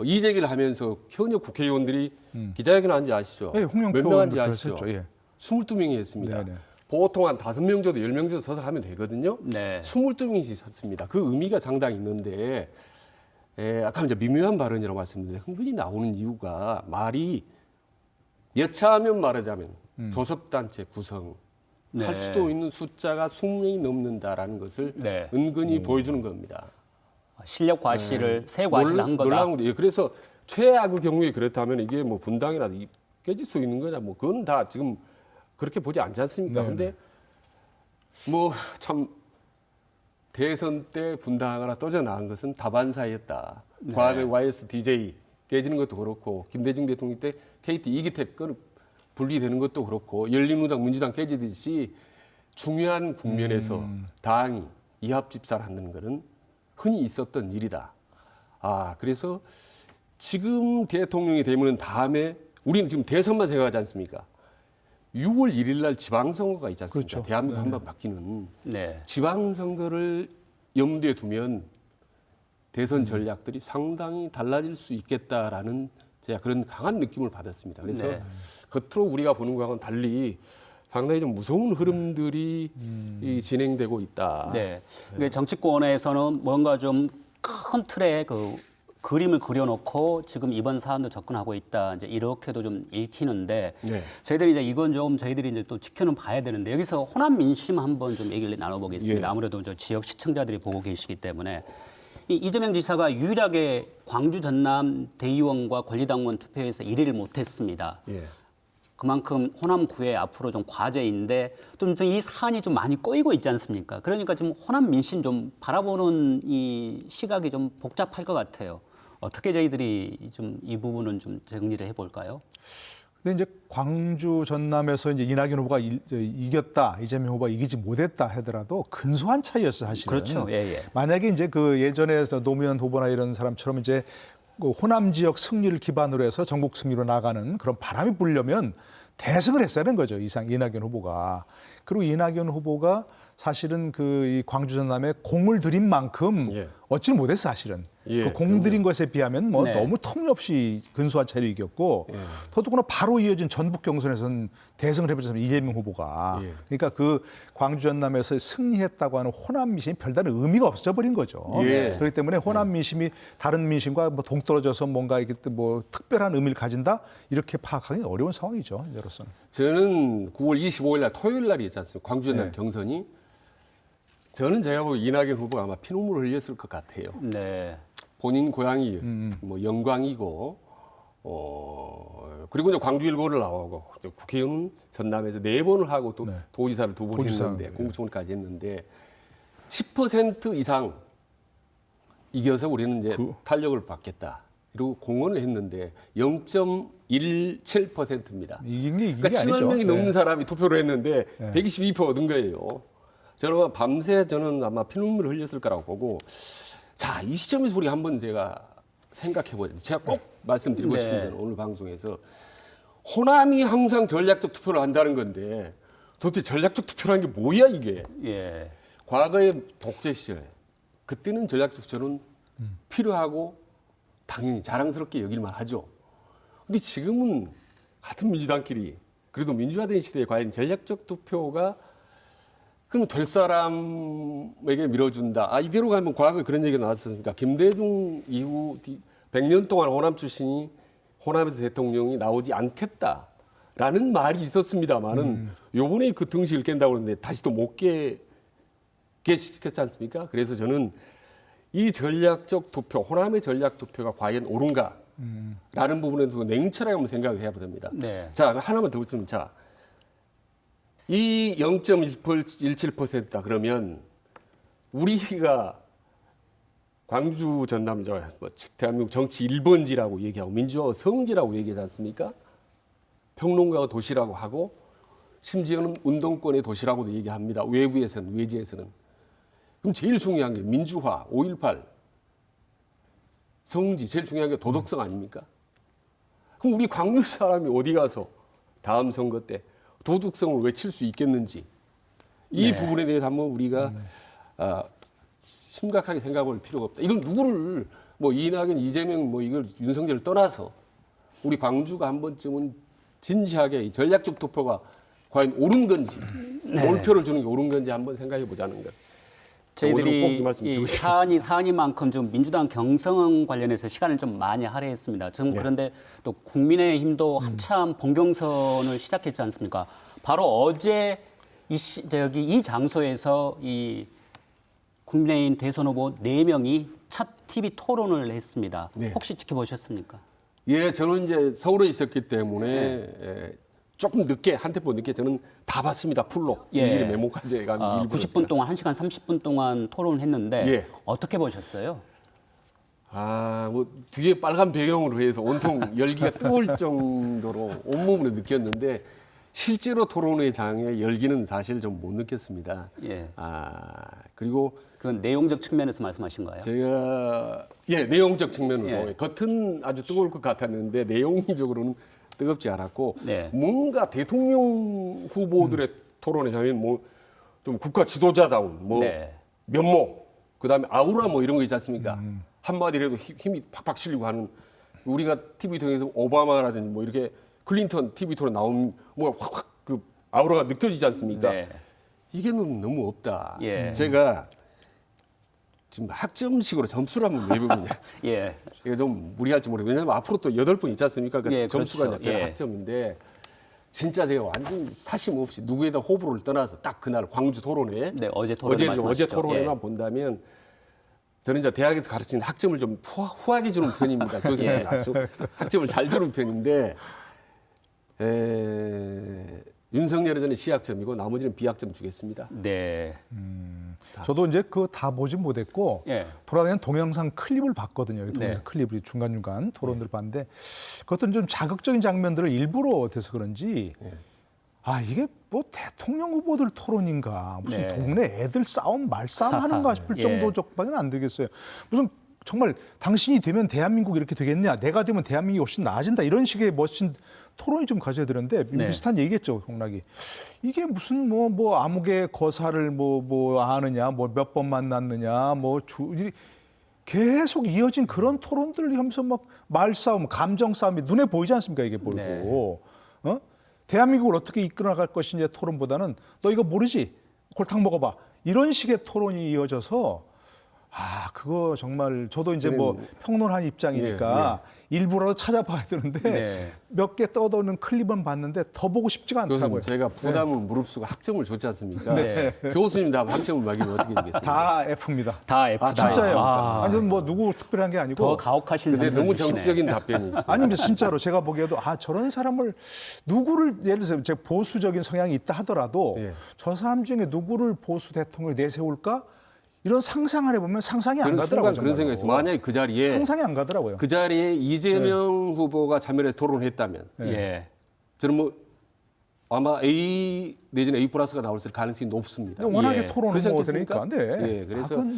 이재기를 하면서 현역 국회의원들이 기자회견 한지 아시죠? 네, 홍영표 몇 명 한지 의원부터 아시죠? 했었죠. 예. 22명이 했습니다. 네네. 보통 한 5명 정도, 10명 정도 서서 하면 되거든요. 네. 22명이 섰습니다. 그 의미가 상당히 있는데 아까 이제 미묘한 발언이라고 말씀드렸는데 흔히 나오는 이유가 말이 여차하면 말하자면 교섭단체 구성 네. 할 수도 있는 숫자가 20명이 넘는다라는 것을 네. 은근히 보여주는 겁니다. 실력 과시를 새 과시를 한 거다. 놀라운 건데 그래서 최악의 경우에 그렇다면 이게 뭐 분당이라도 깨질 수 있는 거냐 뭐 그건 다 지금 그렇게 보지 않지 않습니까? 네. 근데 뭐 참 대선 때 분당하거나 떠져나간 것은 다반사였다. 네. 과거의 YSDJ 깨지는 것도 그렇고 김대중 대통령 때 KT 이기택 분리되는 것도 그렇고 열린우당 민주당 깨지듯이 중요한 국면에서 당이 이합집산을 하는 것은 흔히 있었던 일이다. 그래서 지금 대통령이 되면 다음에 우리는 지금 대선만 생각하지 않습니까? 6월 1일 날 지방선거가 있지 않습니까? 그렇죠. 대한민국 한번 바뀌는 네. 지방선거를 염두에 두면 대선 전략들이 상당히 달라질 수 있겠다라는 제가 그런 강한 느낌을 받았습니다. 그래서 네. 겉으로 우리가 보는 것과는 달리 상당히 좀 무서운 흐름들이 이 진행되고 있다. 네. 그 정치권에서는 뭔가 좀 큰 틀의 그 그림을 그려놓고 지금 이번 사안도 접근하고 있다. 이제 이렇게도 좀 읽히는데 네. 저희들이 이제 이건 좀 저희들이 이제 또 지켜는 봐야 되는데 여기서 호남 민심 한번 좀 얘기를 나눠보겠습니다. 예. 아무래도 저 지역 시청자들이 보고 계시기 때문에 이재명 지사가 유일하게 광주 전남 대의원과 권리당원 투표에서 1위를 못했습니다. 예. 그만큼 호남구의 앞으로 좀 과제인데 좀 이 사안이 좀 많이 꼬이고 있지 않습니까? 그러니까 지금 호남 민심 좀 바라보는 이 시각이 좀 복잡할 것 같아요. 어떻게 저희들이 좀 이 부분은 좀 정리를 해볼까요? 근데 이제 광주 전남에서 이제 이낙연 후보가 이겼다, 이재명 후보가 이기지 못했다 하더라도 근소한 차이였어 사실은. 그렇죠. 예, 예. 만약에 이제 그 예전에 노무현 후보나 이런 사람처럼 이제 그 호남 지역 승리를 기반으로 해서 전국 승리로 나가는 그런 바람이 불려면 대승을 했어야 하는 거죠. 이낙연 후보가. 그리고 이낙연 후보가 사실은 그 이 광주 전남에 공을 들인 만큼 예. 얻지는 못했어 사실은. 예, 그 공 들인 것에 비하면 뭐 네. 너무 터무니없이 근소한 차이로 이겼고 예. 더더구나 바로 이어진 전북 경선에서는 대승을 해버렸습니다. 이재명 후보가. 예. 그러니까 그 광주 전남에서 승리했다고 하는 호남 민심이 별다른 의미가 없어져 버린 거죠. 예. 그렇기 때문에 호남 민심이 다른 민심과 뭐 동떨어져서 뭔가 이게 뭐 특별한 의미를 가진다 이렇게 파악하기 어려운 상황이죠. 이로서는. 저는 9월 25일 날 토요일 날이 있지 않습니까? 광주 전남 네. 경선이 저는 제가 보기 이낙연 후보가 아마 피눈물을 흘렸을 것 같아요. 네. 본인 고향이 뭐 영광이고 그리고 이제 광주일보를 나오고 국회의원 전남에서 4번을 하고 또 네. 도지사를 2번 도지사, 했는데 네. 공무총리까지 했는데 10% 이상 이겨서 우리는 이제 탄력을 받겠다. 그리고 공언을 했는데 0.17%입니다. 이긴 게 이긴 그러니까 게 7만 아니죠. 명이 넘는 네. 사람이 투표를 했는데 네. 122% 얻은 거예요. 저는 밤새 저는 아마 피눈물을 흘렸을 거라고 보고 자, 이 시점에서 우리 한번 제가 생각해 보자. 제가 꼭 말씀드리고 네. 싶은 건 오늘 방송에서 호남이 항상 전략적 투표를 한다는 건데 도대체 전략적 투표라는 게 뭐야 이게? 예. 과거의 독재 시절 그때는 전략적 투표는 필요하고 당연히 자랑스럽게 여길만 하죠. 근데 지금은 같은 민주당끼리 그래도 민주화된 시대에 과연 전략적 투표가 그럼 될 사람에게 밀어준다. 이대로 가면 과거에 그런 얘기가 나왔었으니까 김대중 이후 100년 동안 호남 출신이 호남에서 대통령이 나오지 않겠다라는 말이 있었습니다만은 요번에 그 등식을 깬다고 그러는데 다시 또 못 깨게 시켰지 않습니까? 그래서 저는 이 전략적 투표, 호남의 전략 투표가 과연 옳은가라는 부분에 대해서 냉철하게 한번 생각을 해야 됩니다. 네. 자, 하나만 더 붙으면 자. 이 0.17%다 그러면 우리가 광주 전남 대한민국 정치 1번지라고 얘기하고 민주화 성지라고 얘기하지 않습니까? 평론가 도시라고 하고 심지어는 운동권의 도시라고도 얘기합니다. 외부에서는 외지에서는 그럼 제일 중요한 게 민주화, 5.18, 성지, 제일 중요한 게 도덕성 아닙니까? 그럼 우리 광주 사람이 어디 가서 다음 선거 때 도덕성을 외칠 수 있겠는지 이 부분에 대해서 한번 우리가 심각하게 생각할 필요가 없다. 이건 누구를 뭐 이낙연, 이재명 뭐 이걸 윤석열을 떠나서 우리 광주가 한 번쯤은 진지하게 이 전략적 투표가 과연 옳은 건지 몰표를 주는 게 옳은 건지 한번 생각해 보자는 것. 오늘은 꼭이 저희들이 말씀 이 드리고 사안이만큼 좀 민주당 경선 관련해서 시간을 좀 많이 할애했습니다. 지금 그런데 또 국민의힘도 한참 본경선을 시작했지 않습니까? 바로 어제 이 장소에서 이 국민의힘 대선 후보 4명이 첫 TV 토론을 했습니다. 네. 혹시 지켜보셨습니까? 예, 저는 이제 서울에 있었기 때문에 조금 늦게 한 템포 늦게 저는 다 봤습니다. 풀로 일일이 메모까지 가면 90분 동안 1시간 30분 동안 토론을 했는데 예. 어떻게 보셨어요? 뭐 뒤에 빨간 배경으로 해서 온통 열기가 뜨거울 정도로 온몸으로 느꼈는데 실제로 토론회 장의 열기는 사실 좀 못 느꼈습니다. 예. 그리고 그건 내용적 측면에서 말씀하신 거예요? 제가 내용적 측면으로 예. 겉은 아주 뜨거울 것 같았는데 내용적으로는 뜨겁지 않았고 네. 뭔가 대통령 후보들의 토론에 하면 뭐 좀 국가 지도자다운 뭐 네. 면모 그다음에 아우라 뭐 이런 거 있지 않습니까? 한마디라도 힘이 팍팍 실리고 하는 우리가 TV 통해서 오바마라든지 뭐 이렇게 클린턴 TV 토론 나오면 뭐 확확 그 아우라가 느껴지지 않습니까? 네. 이게 너무 없다. 예. 제가 지금 학점식으로 점수를 한번 매기거든요. 예. 이게 좀 무리할지 모르겠어요. 왜냐하면 앞으로 또 8분 있지 않습니까? 그 예, 점수가 그렇죠. 이제 예. 학점인데 진짜 제가 완전히 사심 없이 누구에다 호불호를 떠나서 딱 그날 광주 토론회 네, 어제 토론회 어제 말씀하시죠. 토론회만 예. 본다면 저는 이제 대학에서 가르치는 학점을 좀 후하게 주는 편입니다. 교수님 학점을 잘 주는 편인데 윤석열은 저는 C학점이고 나머지는 B학점 주겠습니다. 네. 저도 이제 그거 다 보진 못했고 예. 돌아다니는 동영상 클립을 봤거든요. 동영상 네. 클립을 중간중간 토론들을 봤는데 그것들은 좀 자극적인 장면들을 일부러 돼서 그런지 이게 뭐 대통령 후보들 토론인가 무슨 네. 동네 애들 싸움 말싸움 하는가 싶을 예. 정도밖에 안 되겠어요. 무슨 정말 당신이 되면 대한민국 이렇게 되겠냐, 내가 되면 대한민국이 훨씬 나아진다 이런 식의 멋진 토론이 좀 가져야 되는데 네. 비슷한 얘기겠죠, 홍락이. 이게 무슨 뭐 암흑의 거사를 뭐 아느냐, 뭐 몇 번 만났느냐, 계속 이어진 그런 토론들을 하면서 막 말싸움, 감정 싸움이 눈에 보이지 않습니까? 이게 보이고. 대한민국을 어떻게 이끌어갈 것이냐의 토론보다는 너 이거 모르지? 골탕 먹어봐. 이런 식의 토론이 이어져서 그거 정말 저도 이제 뭐 평론한 입장이니까 일부러 찾아봐야 되는데 네. 몇 개 떠도는 클립은 봤는데 더 보고 싶지가 않더라고요. 교수님 제가 부담을 무릅쓰고 학점을 줬지 않습니까? 네. 교수님 다 학점을 매기면 어떻게 되겠습니까? 다 F입니다. 다 F. 진짜예요. 아, 아니, 저는 뭐 누구 특별한 게 아니고. 더 가혹하신 근데 너무 장면이시네. 정치적인 답변이시죠. 아니, 진짜로 제가 보기에도 저런 사람을 누구를 예를 들어서 제가 보수적인 성향이 있다 하더라도 예. 저 사람 중에 누구를 보수 대통령을 내세울까? 이런 상상을 해보면 상상이 안 저는 가더라고요. 순간 그런 정말로. 생각이 있어요. 만약에 그 자리에 상상이 안 가더라고요. 그 자리에 이재명 후보가 참여해 토론했다면 예. 저는 뭐 아마 A 내지는 A 플러스가 나올 가능성이 높습니다. 워낙에 예. 토론은 그렇지 뭐 않겠습니까? 되니까. 네. 예, 그래서 그건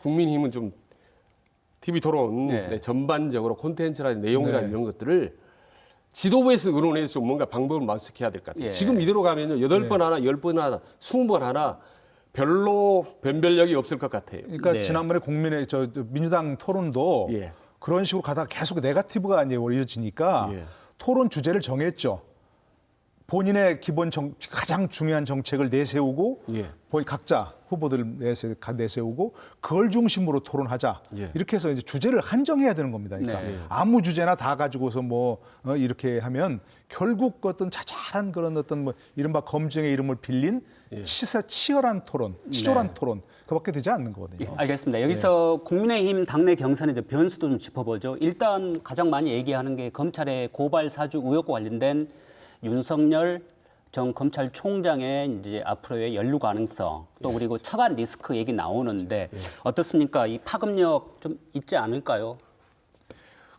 국민힘은 좀 TV 토론 네. 전반적으로 콘텐츠라든지 내용이라든지 네. 이런 것들을 지도부에서 의논해서 좀 뭔가 방법을 마련해야 될 것 같아요. 예. 지금 이대로 가면요. 8번 하나, 10번 하나, 20번 하나 별로 변별력이 없을 것 같아요. 그러니까 네. 지난번에 국민의 저 민주당 토론도 예. 그런 식으로 가다가 계속 네거티브가 이제 이어지니까 예. 토론 주제를 정했죠. 본인의 가장 중요한 정책을 내세우고 예. 각자 후보들 내세우고 그걸 중심으로 토론하자. 예. 이렇게 해서 이제 주제를 한정해야 되는 겁니다. 그러니까 네. 아무 주제나 다 가지고서 이렇게 하면 결국 어떤 자잘한 그런 어떤 이른바 검증의 이름을 빌린 치열한 토론, 치졸한 토론 그밖에 되지 않는 거거든요. 예, 알겠습니다. 여기서 국민의힘 당내 경선의 변수도 좀 짚어보죠. 일단 가장 많이 얘기하는 게 검찰의 고발 사주 의혹과 관련된 윤석열 전 검찰총장의 이제 앞으로의 연루 가능성 또 그리고 처관 리스크 얘기 나오는데 어떻습니까? 이 파급력 좀 있지 않을까요?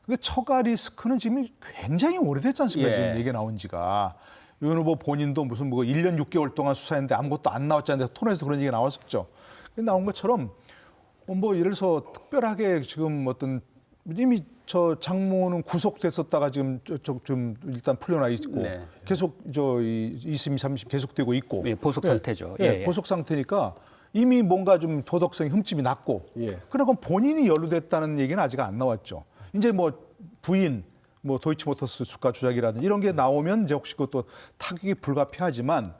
근데 처가 리스크는 지금 굉장히 오래됐지 않습니까? 예. 지금 얘기 나온 지가. 윤 후보 본인도 무슨 1년 6개월 동안 수사했는데 아무것도 안 나왔지 않는데 토론에서 그런 얘기가 나왔었죠. 나온 것처럼 뭐 예를 들어서 특별하게 지금 어떤 이미 저 장모는 구속됐었다가 지금 좀 일단 풀려나 있고 네. 계속 이 2심, 3심 계속되고 있고 예, 보석 상태죠. 예, 보석 상태니까 이미 뭔가 좀 도덕성 흠집이 났고 예. 그러고 본인이 연루됐다는 얘기는 아직 안 나왔죠. 이제 뭐 부인, 뭐 도이치모터스 주가 조작이라든지 이런 게 나오면 이제 혹시 그것도 타격이 불가피하지만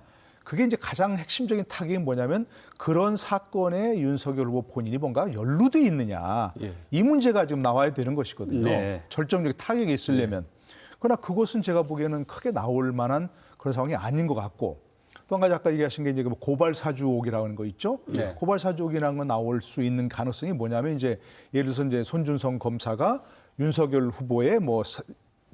그게 이제 가장 핵심적인 타격이 뭐냐면 그런 사건에 윤석열 후보 본인이 뭔가 연루돼 있느냐 예. 이 문제가 지금 나와야 되는 것이거든요. 네. 절정적인 타격이 있으려면. 그러나 그것은 제가 보기에는 크게 나올 만한 그런 상황이 아닌 것 같고 또 한 가지 아까 얘기하신 게 이제 고발 사주 의혹이라고 하는 거 있죠. 네. 고발 사주 의혹이라는 건 나올 수 있는 가능성이 뭐냐면 이제 예를 들어서 이제 손준성 검사가 윤석열 후보의 뭐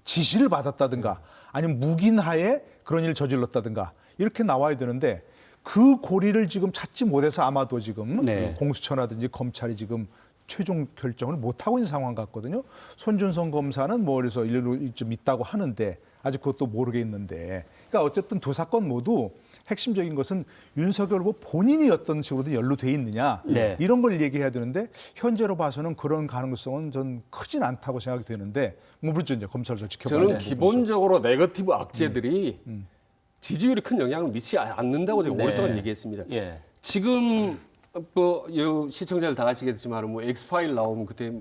지시를 받았다든가 아니면 묵인하에 그런 일을 저질렀다든가 이렇게 나와야 되는데 그 고리를 지금 찾지 못해서 아마도 지금 네. 공수처라든지 검찰이 지금 최종 결정을 못 하고 있는 상황 같거든요. 손준성 검사는 뭐 그래서 일로 좀 있다고 하는데 아직 그것도 모르겠는데. 그러니까 어쨌든 두 사건 모두 핵심적인 것은 윤석열 후보 본인이 어떤 식으로든 연루돼 있느냐 네. 이런 걸 얘기해야 되는데 현재로 봐서는 그런 가능성은 전 크진 않다고 생각이 되는데 뭐 물론 이제 검찰에서 지켜봐야 저는 되는 기본적으로 네거티브 악재들이 지지율에 큰 영향을 미치지 않는다고 제가 네. 오랫동안 얘기했습니다. 예. 지금 뭐 시청자들 다 아시겠지만 뭐 엑스파일 나오면 그때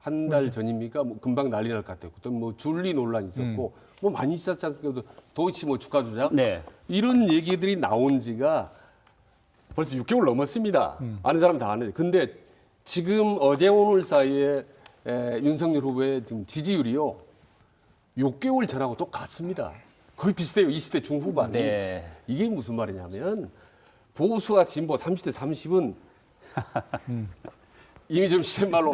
한 달 전입니까? 뭐 금방 난리 날 것 같아요. 그때 뭐 줄리 논란이 있었고 뭐 많이 있었지 않습니까? 도이치 뭐 주가 조작 네. 이런 얘기들이 나온 지가 벌써 6개월 넘었습니다. 아는 사람 다 아는데. 근데 지금 어제 오늘 사이에 윤석열 후보의 지금 지지율이요. 6개월 전하고 똑같습니다. 거의 비슷해요. 20대 중후반. 네. 이게 무슨 말이냐면 보수와 진보 30대 30은 이미 좀 시말로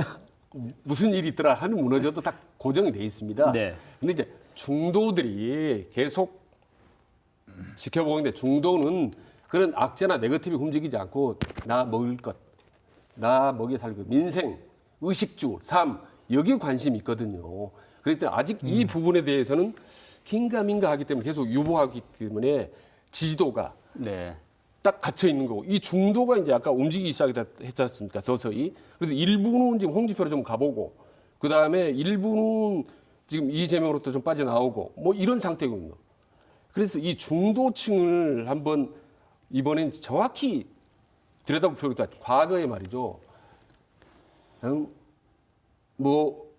무슨 일이 있더라 하는 무너져도 다 고정이 돼 있습니다. 네. 근데 이제 중도들이 계속 지켜보는데 중도는 그런 악재나 네거티브 움직이지 않고 나 먹을 것, 나 먹여 살고 민생, 의식주, 삶 여기에 관심이 있거든요. 그랬더니 아직 이 부분에 대해서는 긴가민가 하기 때문에 계속 유보하기 때문에 지지도가 네. 딱 갇혀 있는 거고 이 중도가 이제 아까 움직이기 시작했지 않습니까 서서히. 그래서 일부는 지금 홍준표로 좀 가보고 그 다음에 일부는 지금 이재명으로부터 좀 빠져나오고 뭐 이런 상태거든요. 그래서 이 중도층을 한번 이번엔 정확히 들여다볼 필요가 있다. 과거에 말이죠. 뭐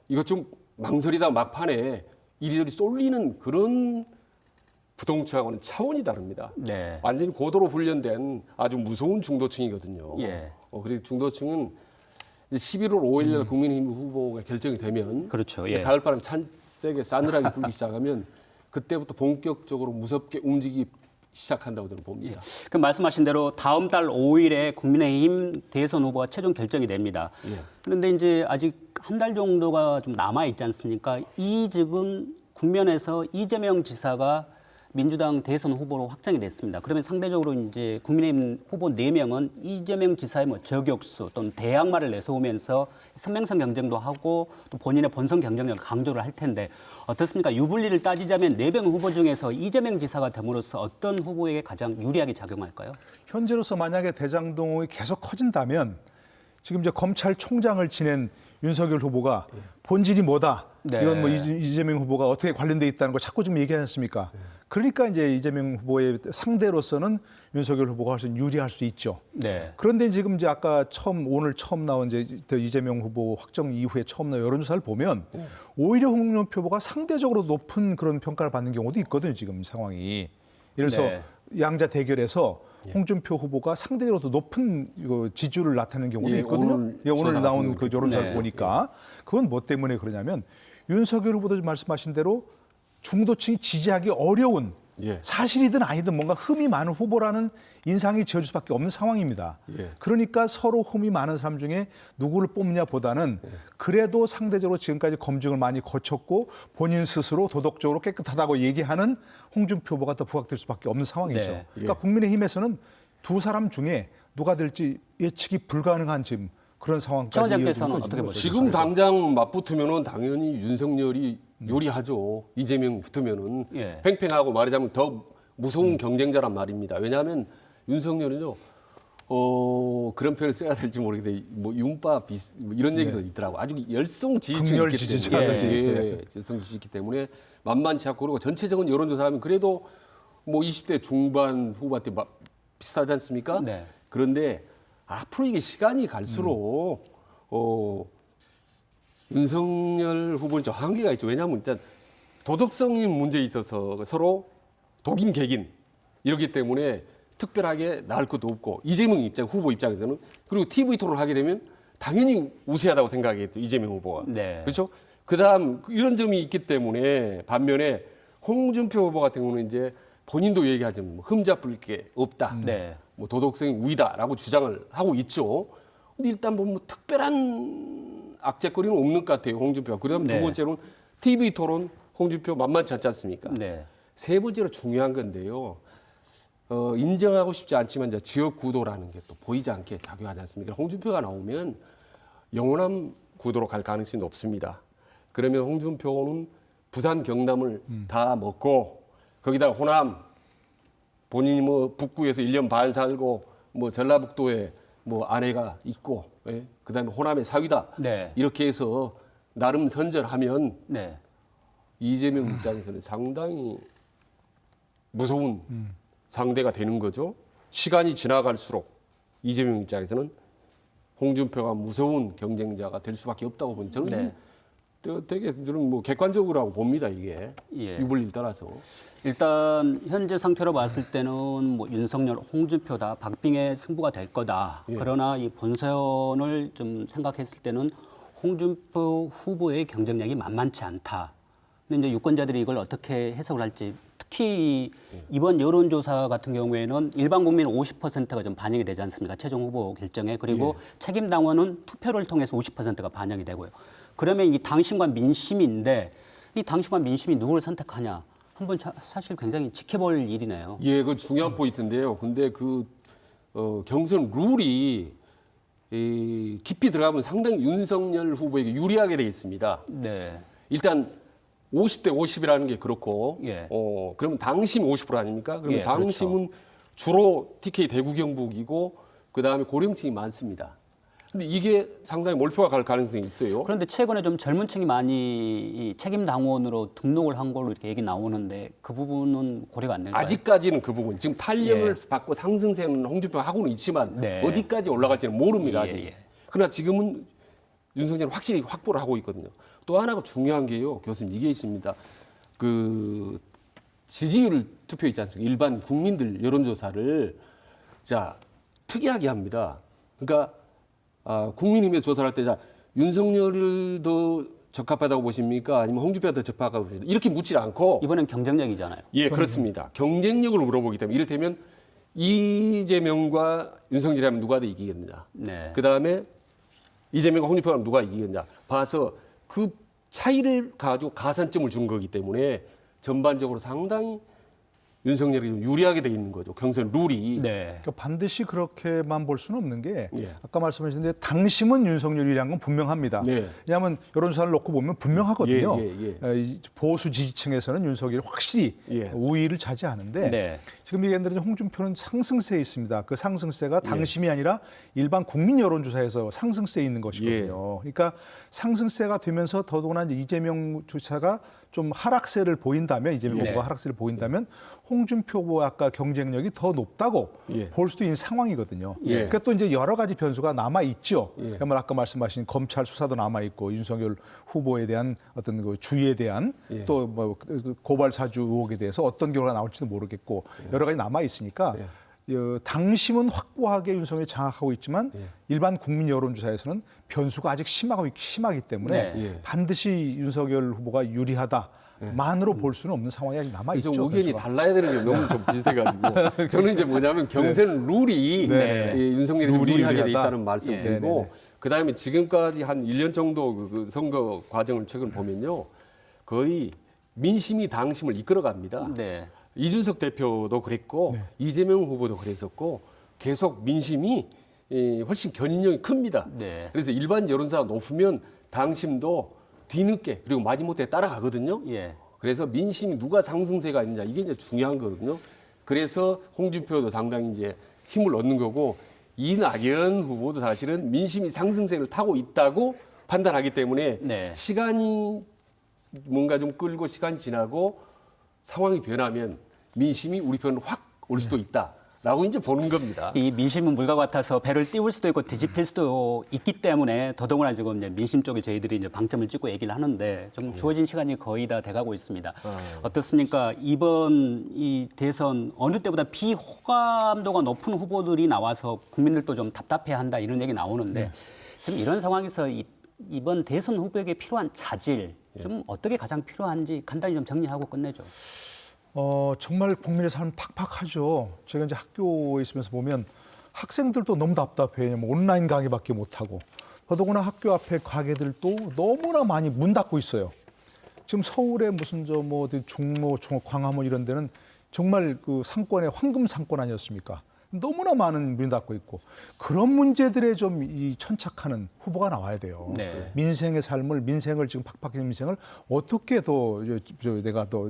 이것 좀 망설이다 막판에 이리저리 쏠리는 그런 부동층하고는 차원이 다릅니다. 네. 완전히 고도로 훈련된 아주 무서운 중도층이거든요. 예. 그래서 중도층은 이제 11월 5일 국민의힘 후보가 결정이 되면 그렇죠. 예. 가을바람 세게 싸늘하게 불기 시작하면 그때부터 본격적으로 무섭게 움직이기 시작한다고 저는 봅니다. 그 말씀하신 대로 다음 달 5일에 국민의힘 대선 후보가 최종 결정이 됩니다. 예. 그런데 이제 아직 한 달 정도가 좀 남아 있지 않습니까? 이 지금 국면에서 이재명 지사가 민주당 대선 후보로 확정이 됐습니다. 그러면 상대적으로 이제 국민의힘 후보 4명은 이재명 지사의 뭐 저격수 또는 대항마를 내세우면서 선명성 경쟁도 하고 또 본인의 본선 경쟁력을 강조를 할 텐데 어떻습니까? 유불리를 따지자면 4명 후보 중에서 이재명 지사가 됨으로써 어떤 후보에게 가장 유리하게 작용할까요? 현재로서 만약에 대장동이 계속 커진다면 지금 이제 검찰총장을 지낸 윤석열 후보가 본질이 뭐다. 네. 이건 뭐 이재명 후보가 어떻게 관련돼 있다는 걸 자꾸 좀 얘기하지 않습니까? 그러니까 이제 이재명 후보의 상대로서는 윤석열 후보가 훨씬 유리할 수 있죠. 네. 그런데 지금 이제 아까 오늘 처음 나온 이제 이재명 후보 확정 이후에 처음 나온 여론조사를 보면 오히려 홍준표 후보가 상대적으로 높은 그런 평가를 받는 경우도 있거든요. 지금 상황이. 예를 들어서 네. 양자 대결에서 홍준표 후보가 상대적으로 더 높은 지지율을 나타내는 경우도 예, 있거든요. 오늘 조사 나온 같은 그 여론조사를 네. 보니까 그건 뭐 때문에 그러냐면 윤석열 후보도 말씀하신 대로 중도층이 지지하기 어려운 예. 사실이든 아니든 뭔가 흠이 많은 후보라는 인상이 지어질 수밖에 없는 상황입니다. 예. 그러니까 서로 흠이 많은 사람 중에 누구를 뽑냐 보다는 그래도 상대적으로 지금까지 검증을 많이 거쳤고 본인 스스로 도덕적으로 깨끗하다고 얘기하는 홍준표 후보가 더 부각될 수밖에 없는 상황이죠. 네. 그러니까 국민의힘에서는 두 사람 중에 누가 될지 예측이 불가능한 지금 그런 상황까지 청 원장께서는 이어지는 거죠. 어떻게 보세요? 지금 당장 맞붙으면은 당연히 윤석열이 요리하죠. 이재명 붙으면은 예. 팽팽하고 말하자면 더 무서운 경쟁자란 말입니다. 왜냐하면 윤석열은요 그런 표현을 써야 될지 모르겠는데 뭐 융파 뭐 이런 얘기도 있더라고. 아주 열성 지지층이 극렬 있기 지지자들이. 때문에 열성 지지층이 있기 때문에 만만치 않고 그리고 전체적인 여론조사하면 그래도 뭐 20대 중반 후반 때 비슷하지 않습니까? 네. 그런데 앞으로 이게 시간이 갈수록 윤석열 후보는 좀 한계가 있죠. 왜냐하면 일단 도덕성인 문제에 있어서 서로 독인 객인 이러기 때문에 특별하게 나을 것도 없고 이재명 후보 입장에서는 그리고 TV 토론을 하게 되면 당연히 우세하다고 생각했죠. 이재명 후보가. 네. 그렇죠? 그다음 이런 점이 있기 때문에 반면에 홍준표 후보 같은 경우는 이제 본인도 얘기하지만 뭐 흠잡을 게 없다. 네. 뭐 도덕성이 우위다라고 주장을 하고 있죠. 근데 일단 뭐 특별한 악재거리는 없는 것 같아요. 홍준표가. 그다음 네. 두 번째로는 TV 토론 홍준표 만만치 않지 않습니까? 네. 세 번째로 중요한 건데요. 인정하고 싶지 않지만 이제 지역 구도라는 게 또 보이지 않게 작용하지 않습니까? 홍준표가 나오면 영원한 구도로 갈 가능성이 높습니다. 그러면 홍준표는 부산, 경남을 다 먹고 거기다가 호남 본인이 뭐 북구에서 1년 반 살고 뭐 전라북도에 뭐 아내가 있고 예? 그다음에 호남의 사위다 네. 이렇게 해서 나름 선전하면 네. 이재명 입장에서는 상당히 무서운 상대가 되는 거죠. 시간이 지나갈수록 이재명 입장에서는 홍준표가 무서운 경쟁자가 될 수밖에 없다고 보니 저는 네. 되게 저는 뭐 객관적으로 봅니다 이게 예. 유불리를 따라서. 일단 현재 상태로 봤을 때는 뭐 윤석열, 홍준표다 박빙의 승부가 될 거다. 예. 그러나 이 본선을 좀 생각했을 때는 홍준표 후보의 경쟁력이 만만치 않다. 근데 이제 유권자들이 이걸 어떻게 해석을 할지 특히 이번 여론조사 같은 경우에는 일반 국민 50%가 좀 반영이 되지 않습니까? 최종 후보 결정에. 그리고 책임 당원은 투표를 통해서 50%가 반영이 되고요. 그러면 이 당심과 민심인데 이 당심과 민심이 누구를 선택하냐? 한번 사실 굉장히 지켜볼 일이네요. 예, 그 중요한 포인트인데요. 근데 그 경선 룰이 깊이 들어가면 상당히 윤석열 후보에게 유리하게 되어 있습니다. 네. 일단 50대 50이라는 게 그렇고, 예. 그러면 당심 50% 아닙니까? 그러면 예, 당심은 주로 TK 대구 경북이고, 그 다음에 고령층이 많습니다. 근데 이게 상당히 몰표가 갈 가능성이 있어요. 그런데 최근에 좀 젊은 층이 많이 이 책임 당원으로 등록을 한 걸로 이렇게 얘기 나오는데 그 부분은 고려가 안 될까요? 아직까지는 그 부분, 지금 탄력을 받고 상승세는 홍준표가 하고는 있지만 네. 어디까지 올라갈지는 모릅니다. 아직. 예. 그러나 지금은 윤석열은 확실히 확보를 하고 있거든요. 또 하나가 중요한 게요, 교수님 이게 있습니다. 그 지지율 투표 있지 않습니까? 일반 국민들 여론조사를 자 특이하게 합니다. 그러니까 국민의힘에 조사를 할 때 자 윤석열을 더 적합하다고 보십니까? 아니면 홍준표가 더 적합하다고 보십니까? 이렇게 묻지 않고 이번엔 경쟁력이잖아요. 예, 그렇습니다. 경쟁력을 물어보기 때문에 이를테면 이재명과 윤석열이 하면 누가 더 이기겠느냐. 네. 그다음에 이재명과 홍준표가 하면 누가 이기겠냐. 봐서 그 차이를 가지고 가산점을 준 거기 때문에 전반적으로 상당히 윤석열이 좀 유리하게 돼 있는 거죠. 경선 룰이. 네. 그러니까 반드시 그렇게만 볼 수는 없는 게 예. 아까 말씀하셨는데 당심은 윤석열이라는 건 분명합니다. 네. 왜냐하면 여론조사를 놓고 보면 분명하거든요. 예. 보수 지지층에서는 윤석열이 확실히 예. 우위를 차지하는데 네. 지금 얘기한 대로 홍준표는 상승세에 있습니다. 그 상승세가 예. 당심이 아니라 일반 국민 여론조사에서 상승세에 있는 것이거든요. 예. 그러니까 상승세가 되면서 더더구나 이제 이재명 조차가 좀 하락세를 보인다면 이재명 네. 후보가 하락세를 보인다면 홍준표 후보와 아까 경쟁력이 더 높다고 예. 볼 수도 있는 상황이거든요. 예. 그러니까 또 이제 여러 가지 변수가 남아 있죠. 예. 그러면 아까 말씀하신 검찰 수사도 남아 있고 윤석열 후보에 대한 어떤 그 주의에 대한 예. 또 뭐 고발 사주 의혹에 대해서 어떤 결과가 나올지도 모르겠고 여러 가지 남아 있으니까 당심은 확고하게 윤석열이 장악하고 있지만 일반 국민 여론조사에서는 변수가 아직 심하기 때문에 네. 반드시 윤석열 후보가 유리하다만으로 볼 수는 없는 상황이 아직 남아 있죠. 좀 의견이 변수가. 달라야 되는 게 너무 좀 비슷해가지고 저는 이제 뭐냐면 경선 룰이 네. 윤석열이 좀 룰이 유리하게 돼 유리하다. 있다는 말씀 예. 드리고 네네네. 그다음에 지금까지 한 1년 정도 그 선거 과정을 최근 보면요 거의 민심이 당심을 이끌어갑니다. 네. 이준석 대표도 그랬고 이재명 후보도 그랬었고 계속 민심이 훨씬 견인력이 큽니다. 네. 그래서 일반 여론사가 높으면 당심도 뒤늦게 그리고 마지못해 따라가거든요. 예. 그래서 민심이 누가 상승세가 있느냐 이게 이제 중요한 거거든요. 그래서 홍준표도 상당히 이제 힘을 얻는 거고 이낙연 후보도 사실은 민심이 상승세를 타고 있다고 판단하기 때문에 네. 시간이 뭔가 좀 끌고 시간이 지나고 상황이 변하면 민심이 우리 편으로 확 올 수도 있다라고 이제 보는 겁니다. 이 민심은 물과 같아서 배를 띄울 수도 있고 뒤집힐 수도 있기 때문에 더더구나 지금 이제 민심 쪽에 저희들이 이제 방점을 찍고 얘기를 하는데 좀 주어진 시간이 거의 다 돼가고 있습니다. 어떻습니까? 이번 이 대선 어느 때보다 비호감도가 높은 후보들이 나와서 국민들도 좀 답답해한다 이런 얘기 나오는데 지금 이런 상황에서 이번 대선 후보에게 필요한 자질 좀 어떻게 가장 필요한지 간단히 좀 정리하고 끝내죠. 정말 국민의 삶 팍팍하죠. 제가 이제 학교에 있으면서 보면 학생들도 너무 답답해요. 뭐 온라인 강의밖에 못하고. 더더구나 학교 앞에 가게들도 너무나 많이 문 닫고 있어요. 지금 서울에 무슨 뭐 종로, 광화문 이런 데는 정말 그 상권의 황금 상권 아니었습니까? 너무나 많은 문이 닫고 있고 그런 문제들에 좀 이 천착하는 후보가 나와야 돼요. 네. 민생의 삶을 민생을 지금 팍팍한 민생을 어떻게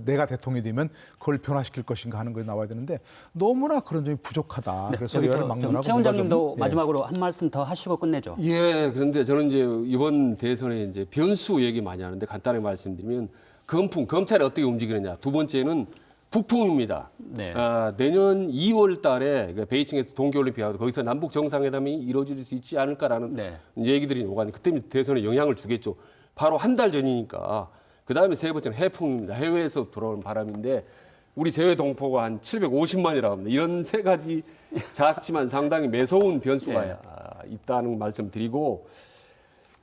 내가 대통령이 되면 그걸 변화시킬 것인가 하는 것이 나와야 되는데 너무나 그런 점이 부족하다. 네, 그래서 여기서 이거를 막론하고 최 원장님도 뭔가 좀, 마지막으로 한 말씀 더 하시고 끝내죠. 예, 그런데 저는 이제 이번 대선에 이제 변수 얘기 많이 하는데 간단하게 말씀드리면 검찰이 어떻게 움직이느냐. 두 번째는 북풍입니다. 네. 내년 2월 달에 베이징에서 동계올림픽하고 거기서 남북 정상회담이 이루어질 수 있지 않을까라는 네. 얘기들이 오가니 그때 대선에 영향을 주겠죠. 바로 한 달 전이니까. 그다음에 세 번째는 해풍입니다. 해외에서 들어오는 바람인데 우리 재외 동포가 한 750만이라고 합니다. 이런 세 가지 작지만 상당히 매서운 변수가 있다는 말씀 드리고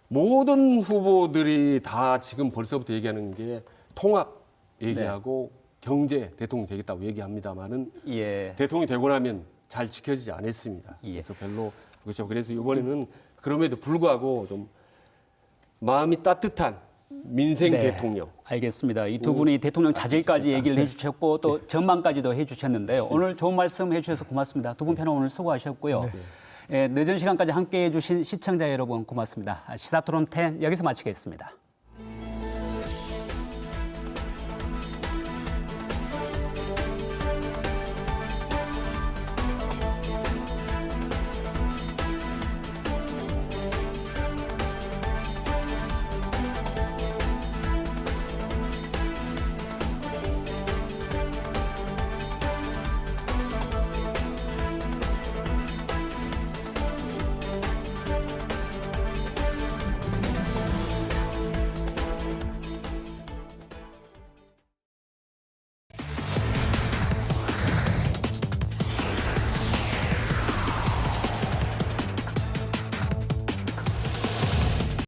모든 후보들이 다 지금 벌써부터 얘기하는 게 통합 얘기하고 경제 대통령이 되겠다고 얘기합니다만은 예. 대통령이 되고 나면 잘 지켜지지 않았습니다. 예. 그래서 별로 그렇죠. 그래서 이번에는 그럼에도 불구하고 좀 마음이 따뜻한 민생 네, 대통령. 알겠습니다. 이 두 분이 대통령 자질까지 얘기를 해주셨고 또 전망까지도 해주셨는데요. 오늘 좋은 말씀 해주셔서 고맙습니다. 두 분 패널 오늘 수고하셨고요. 늦은 시간까지 함께해 주신 시청자 여러분 고맙습니다. 시사토론 10 여기서 마치겠습니다.